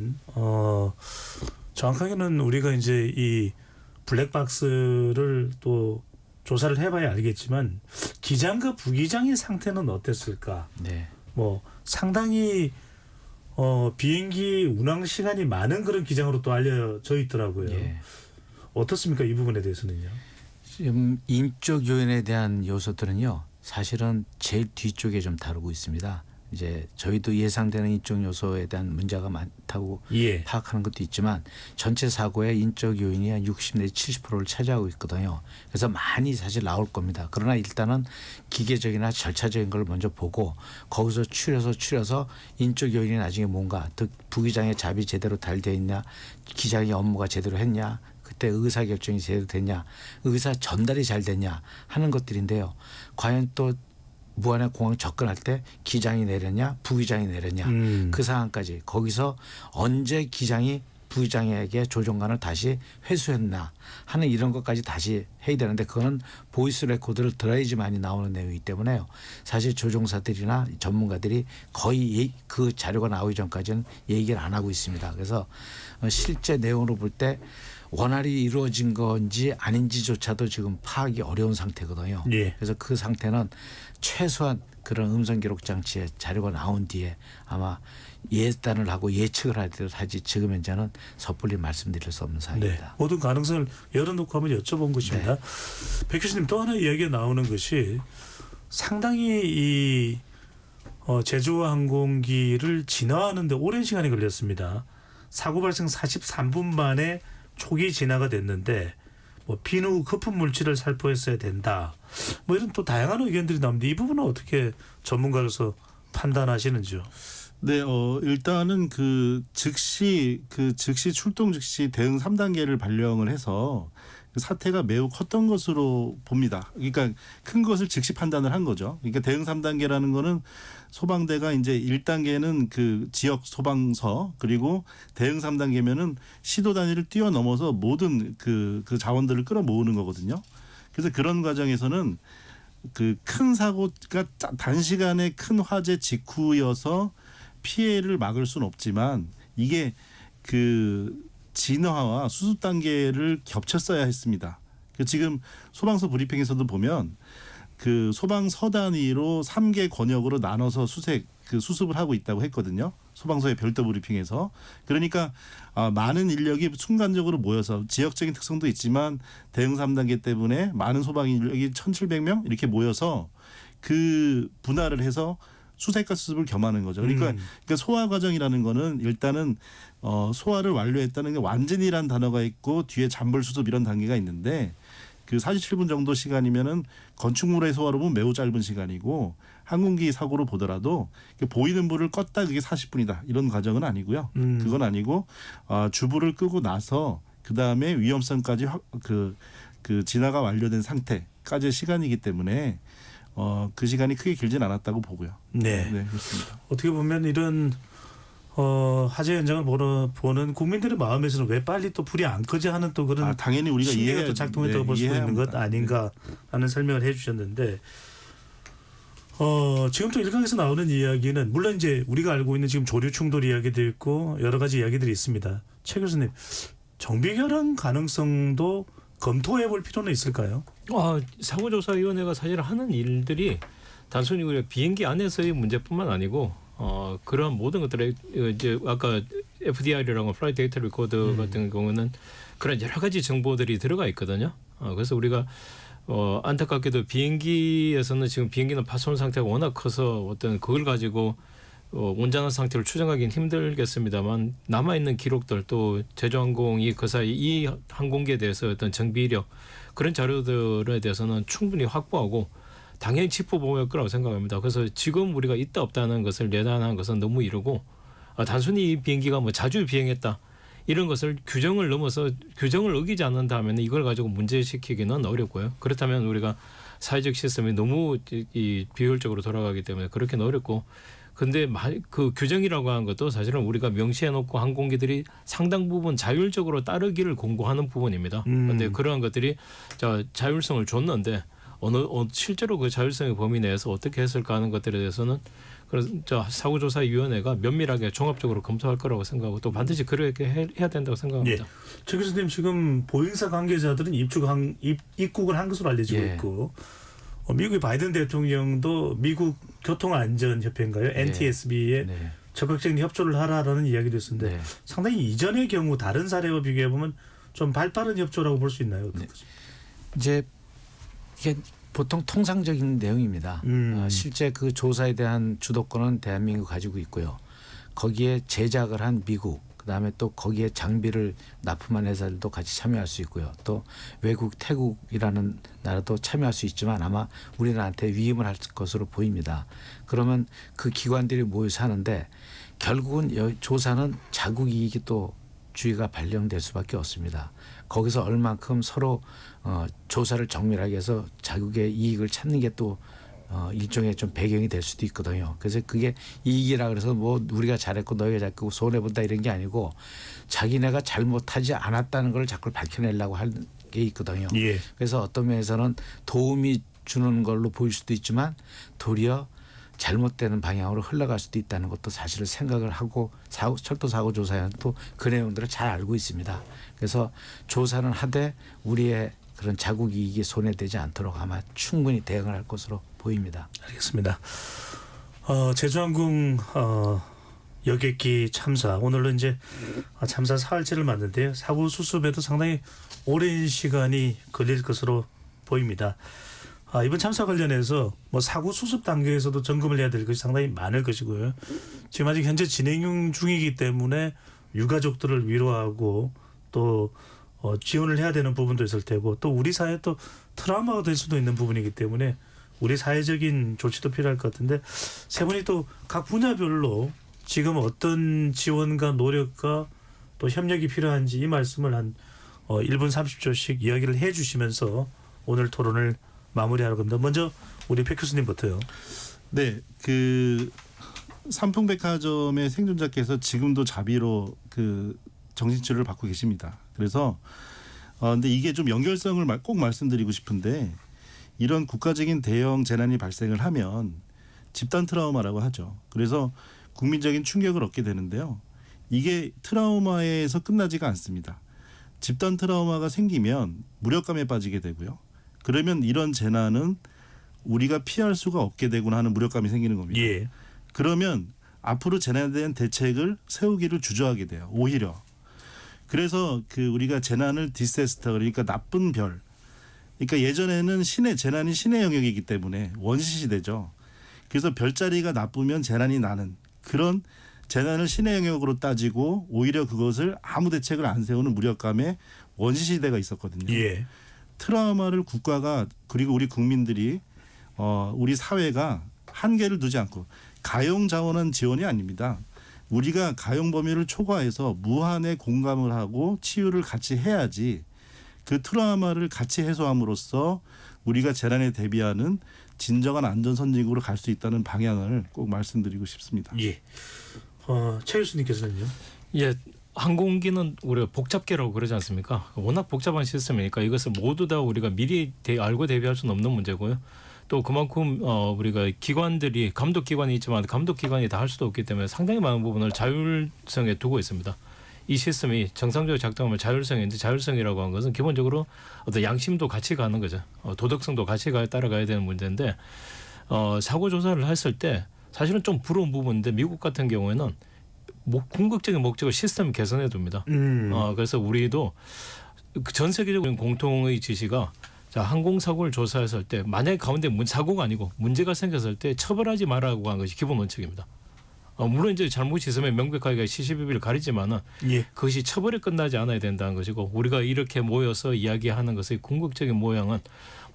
정확하게는 우리가 이제 이 블랙박스를 또 조사를 해봐야 알겠지만 기장과 부기장의 상태는 어땠을까? 네. 뭐 상당히 비행기 운항 시간이 많은 그런 기장으로 또 알려져 있더라고요. 예. 어떻습니까? 이 부분에 대해서는요. 지금 인적 요인에 대한 요소들은요. 사실은 제일 뒤쪽에 좀 다루고 있습니다. 이제 저희도 예상되는 인적 요소에 대한 문제가 많다고 파악하는 것도 있지만 전체 사고의 인적 요인이 한 60 내지 70%를 차지하고 있거든요. 그래서 많이 사실 나올 겁니다. 그러나 일단은 기계적이나 절차적인 걸 먼저 보고 거기서 추려서 인적 요인이 나중에 뭔가 부기장의 잡이 제대로 달되어 있냐, 기장의 업무가 제대로 했냐, 그때 의사 결정이 제대로 됐냐, 의사 전달이 잘 됐냐 하는 것들인데요. 과연 또 무안의 공항 접근할 때 기장이 내렸냐 부기장이 내렸냐 그 상황까지 거기서 언제 기장이 부기장에게 조종관을 다시 회수했나 하는 이런 것까지 다시 해야 되는데 그거는 보이스 레코드를 들어야지 많이 나오는 내용이기 때문에요. 사실 조종사들이나 전문가들이 거의 그 자료가 나오기 전까지는 얘기를 안 하고 있습니다. 그래서 실제 내용으로 볼 때 원활히 이루어진 건지 아닌지조차도 지금 파악이 어려운 상태거든요. 그래서 그 상태는 최소한 그런 음성 기록 장치에 자료가 나온 뒤에 아마 예단을 하고 예측을 하지 지금 현재는 섣불리 말씀드릴 수 없는 사항입니다. 네. 모든 가능성을 열어놓고 한번 여쭤본 것입니다. 백 교수님 또 하나 이야기가 나오는 것이 상당히 이 제주 항공기를 진화하는데 오랜 시간이 걸렸습니다. 사고 발생 43분 만에 초기 진화가 됐는데 뭐 비누 거품 물질을 살포했어야 된다. 뭐 이런 또 다양한 의견들이 나오는데 이 부분은 어떻게 전문가로서 판단하시는지요? 네, 일단은 즉시 출동 즉시 대응 3단계를 발령을 해서 그 사태가 매우 컸던 것으로 봅니다. 그러니까 큰 것을 즉시 판단을 한 거죠. 그러니까 대응 3단계라는 거는 소방대가 이제 1단계는 그 지역 소방서 그리고 대응 3단계면은 시도 단위를 뛰어넘어서 모든 그 자원들을 끌어모으는 거거든요. 그래서 그런 과정에서는 그 큰 사고가 단시간에 큰 화재 직후여서 피해를 막을 수는 없지만 이게 그 진화와 수습 단계를 겹쳤어야 했습니다. 지금 소방서 브리핑에서도 보면 그 소방서 단위로 3개 권역으로 나눠서 수습을 하고 있다고 했거든요. 소방서의 별도 브리핑에서. 그러니까 많은 인력이 순간적으로 모여서 지역적인 특성도 있지만 대응 3단계 때문에 많은 소방 인력이 1,700명 이렇게 모여서 그 분할을 해서 수색과 수습을 겸하는 거죠. 그러니까 소화 과정이라는 거는 일단은 소화를 완료했다는 게 완전이란 단어가 있고 뒤에 잔불 수습 이런 단계가 있는데 그 47분 정도 시간이면은 건축물의 소화로 보면 매우 짧은 시간이고 항공기 사고로 보더라도 보이는 불을 껐다 그게 40분이다 이런 과정은 아니고요. 그건 아니고 주불을 끄고 나서 그 다음에 위험성까지 그 진화가 완료된 상태까지의 시간이기 때문에 그 시간이 크게 길진 않았다고 보고요. 네, 네 그렇습니다. 어떻게 보면 이런 화재 현장을 보는 국민들의 마음에서는 왜 빨리 또 불이 안 꺼지 하는 또 그런 당연히 우리가 심리가 또 작동했다고 볼 수 있는 것 아닌가 하는 설명을 해주셨는데 지금 또 일각에서 나오는 이야기는 물론 이제 우리가 알고 있는 지금 조류 충돌 이야기도 있고 여러 가지 이야기들이 있습니다. 최 교수님 정비 결항 가능성도 검토해 볼 필요는 있을까요? 사고조사위원회가 사실 하는 일들이 단순히 우리가 비행기 안에서의 문제뿐만 아니고 그런 모든 것들에 이제 아까 FDR이라고 플라이 데이터 리코더 같은 경우는 그런 여러 가지 정보들이 들어가 있거든요. 그래서 우리가 안타깝게도 비행기에서는 지금 비행기는 파손 상태가 워낙 커서 어떤 그걸 가지고 온전한 상태를 추정하기는 힘들겠습니다만 남아있는 기록들 또 제주항공이 그 사이 이 항공기에 대해서 어떤 정비력 그런 자료들에 대해서는 충분히 확보하고 당연히 짚어볼 거라고 생각합니다. 그래서 지금 우리가 있다 없다는 것을 예단하는 것은 너무 이르고 단순히 이 비행기가 뭐 자주 비행했다 이런 것을 규정을 넘어서 규정을 어기지 않는다면 이걸 가지고 문제시키기는 어렵고요. 그렇다면 우리가 사회적 시스템이 너무 비효율적으로 돌아가기 때문에 그렇게는 어렵고 근데 그 규정이라고 하는 것도 사실은 우리가 명시해놓고 항공기들이 상당 부분 자율적으로 따르기를 공고하는 부분입니다. 그런데 그러한 것들이 자율성을 줬는데 실제로 그 자율성의 범위 내에서 어떻게 했을까 하는 것들에 대해서는 그래서 사고조사위원회가 면밀하게 종합적으로 검토할 거라고 생각하고 또 반드시 그렇게 해야 된다고 생각합니다. 예. 최 교수님 지금 보잉사 관계자들은 입국을 한 것으로 알려지고 있고 미국의 바이든 대통령도 미국 교통안전협회인가요? NTSB에 적극적인 협조를 하라라는 이야기도 있었는데 상당히 이전의 경우 다른 사례와 비교해 보면 좀 발빠른 협조라고 볼 수 있나요? 이제 이게 보통 통상적인 내용입니다. 실제 그 조사에 대한 주도권은 대한민국 가지고 있고요. 거기에 제작을 한 미국, 그다음에 또 거기에 장비를 납품한 회사들도 같이 참여할 수 있고요. 또 외국 태국이라는 나라도 참여할 수 있지만 아마 우리나라한테 위임을 할 것으로 보입니다. 그러면 그 기관들이 모여서 하는데 결국은 조사는 자국 이익이 또 주의가 발령될 수밖에 없습니다. 거기서 얼만큼 서로 조사를 정밀하게 해서 자국의 이익을 찾는 게 또 일종의 좀 배경이 될 수도 있거든요. 그래서 그게 이익이라 그래서 뭐 우리가 잘했고 너희가 자꾸 손해본다 이런 게 아니고 자기네가 잘못하지 않았다는 걸 자꾸 밝혀내려고 하는 게 있거든요. 그래서 어떤 면에서는 도움이 주는 걸로 보일 수도 있지만 도리어 잘못되는 방향으로 흘러갈 수도 있다는 것도 사실을 생각을 하고 철도사고조사위원회는 또 그 내용들을 잘 알고 있습니다. 그래서 조사는 하되 우리의 그런 자국 이익이 손해되지 않도록 아마 충분히 대응을 할 것으로 보입니다. 알겠습니다. 제주항공 여객기 참사 오늘로 이제 참사 사흘째를 맞는데요. 사고 수습에도 상당히 오랜 시간이 걸릴 것으로 보입니다. 이번 참사 관련해서 뭐 사고 수습 단계에서도 점검을 해야 될 것이 상당히 많을 것이고요. 지금 아직 현재 진행 중이기 때문에 유가족들을 위로하고 또 지원을 해야 되는 부분도 있을 테고 또 우리 사회에 또 트라우마가 될 수도 있는 부분이기 때문에 우리 사회적인 조치도 필요할 것 같은데 세 분이 또 각 분야별로 지금 어떤 지원과 노력과 또 협력이 필요한지 이 말씀을 한 1분 30초씩 이야기를 해 주시면서 오늘 토론을 마무리하려고 합니다. 먼저 우리 백 교수님부터요. 네, 그 삼풍백화점의 생존자께서 지금도 자비로 그 정신치료를 받고 계십니다. 그래서 근데 이게 좀 연결성을 꼭 말씀드리고 싶은데 이런 국가적인 대형 재난이 발생을 하면 집단 트라우마라고 하죠. 그래서 국민적인 충격을 얻게 되는데요. 이게 트라우마에서 끝나지가 않습니다. 집단 트라우마가 생기면 무력감에 빠지게 되고요. 그러면 이런 재난은 우리가 피할 수가 없게 되구나 하는 무력감이 생기는 겁니다. 그러면 앞으로 재난에 대한 대책을 세우기를 주저하게 돼요. 오히려. 그래서 그 우리가 재난을 디세스터 그러니까 나쁜 별. 그러니까 예전에는 재난이 신의 영역이기 때문에 원시시대죠. 그래서 별자리가 나쁘면 재난이 나는 그런 재난을 신의 영역으로 따지고 오히려 그것을 아무 대책을 안 세우는 무력감의 원시 시대가 있었거든요. 예. 트라우마를 국가가 그리고 우리 국민들이 우리 사회가 한계를 두지 않고 가용 자원은 지원이 아닙니다. 우리가 가용 범위를 초과해서 무한의 공감을 하고 치유를 같이 해야지 그 트라우마를 같이 해소함으로써 우리가 재난에 대비하는 진정한 안전 선진국으로 갈 수 있다는 방향을 꼭 말씀드리고 싶습니다. 예. 최 교수님께서는요? 예, 항공기는 우리가 복잡계라고 그러지 않습니까? 워낙 복잡한 시스템이니까 이것을 모두 다 우리가 미리 알고 대비할 수는 없는 문제고요. 또 그만큼 우리가 기관들이 감독 기관이 있지만 감독 기관이 다 할 수도 없기 때문에 상당히 많은 부분을 자율성에 두고 있습니다. 이 시스템이 정상적으로 작동하면 자율성인데 자율성이라고 하는 것은 기본적으로 어떤 양심도 같이 가는 거죠. 도덕성도 같이 따라가야 되는 문제인데 사고 조사를 했을 때 사실은 좀 부러운 부분인데 미국 같은 경우에는 궁극적인 목적을 시스템 개선해 둡니다. 그래서 우리도 전 세계적인 공통의 지시가 자, 항공사고를 조사했을 때 만약에 가운데 사고가 아니고 문제가 생겼을 때 처벌하지 말라고 하는 것이 기본 원칙입니다. 물론 이제 잘못이 있으면 명백하게 시시비비를 가리지만은 예. 그것이 처벌이 끝나지 않아야 된다는 것이고 우리가 이렇게 모여서 이야기하는 것의 궁극적인 모양은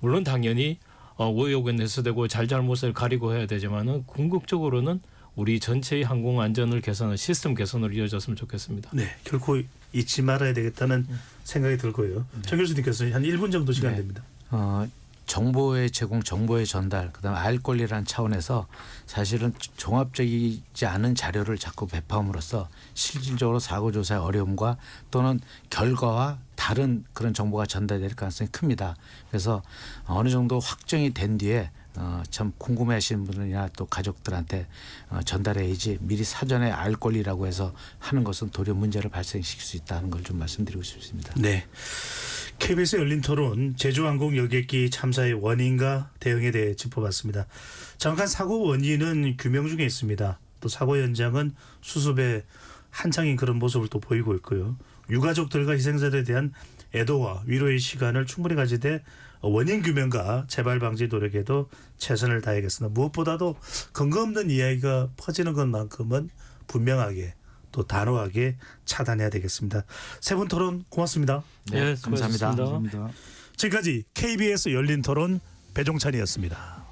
물론 당연히 오역은 해소되고 잘잘못을 가리고 해야 되지만은 궁극적으로는 우리 전체의 항공 안전을 개선하는 시스템 개선으로 이어졌으면 좋겠습니다. 네, 결코 잊지 말아야 되겠다는 생각이 들고요. 정 교수님께서 한 1분 정도 시간 네. 됩니다. 정보의 제공, 정보의 전달, 그다음에 알 권리라는 차원에서 사실은 종합적이지 않은 자료를 자꾸 배포함으로써 실질적으로 사고 조사의 어려움과 또는 결과와 다른 그런 정보가 전달될 가능성이 큽니다. 그래서 어느 정도 확정이 된 뒤에 참 궁금해하시는 분들이나 또 가족들한테 전달해야지 미리 사전에 알 권리라고 해서 하는 것은 도리어 문제를 발생시킬 수 있다는 걸 좀 말씀드리고 싶습니다. 네. KBS 열린 토론 제주항공 여객기 참사의 원인과 대응에 대해 짚어봤습니다. 정확한 사고 원인은 규명 중에 있습니다. 또 사고 현장은 수습에 한창인 그런 모습을 또 보이고 있고요. 유가족들과 희생자들에 대한 애도와 위로의 시간을 충분히 가지되 원인 규명과 재발 방지 노력에도 최선을 다하겠습니다. 무엇보다도 근거 없는 이야기가 퍼지는 것만큼은 분명하게 또 단호하게 차단해야 되겠습니다. 세 분 토론 고맙습니다. 네, 감사합니다. 감사합니다. 지금까지 KBS 열린 토론 배종찬이었습니다.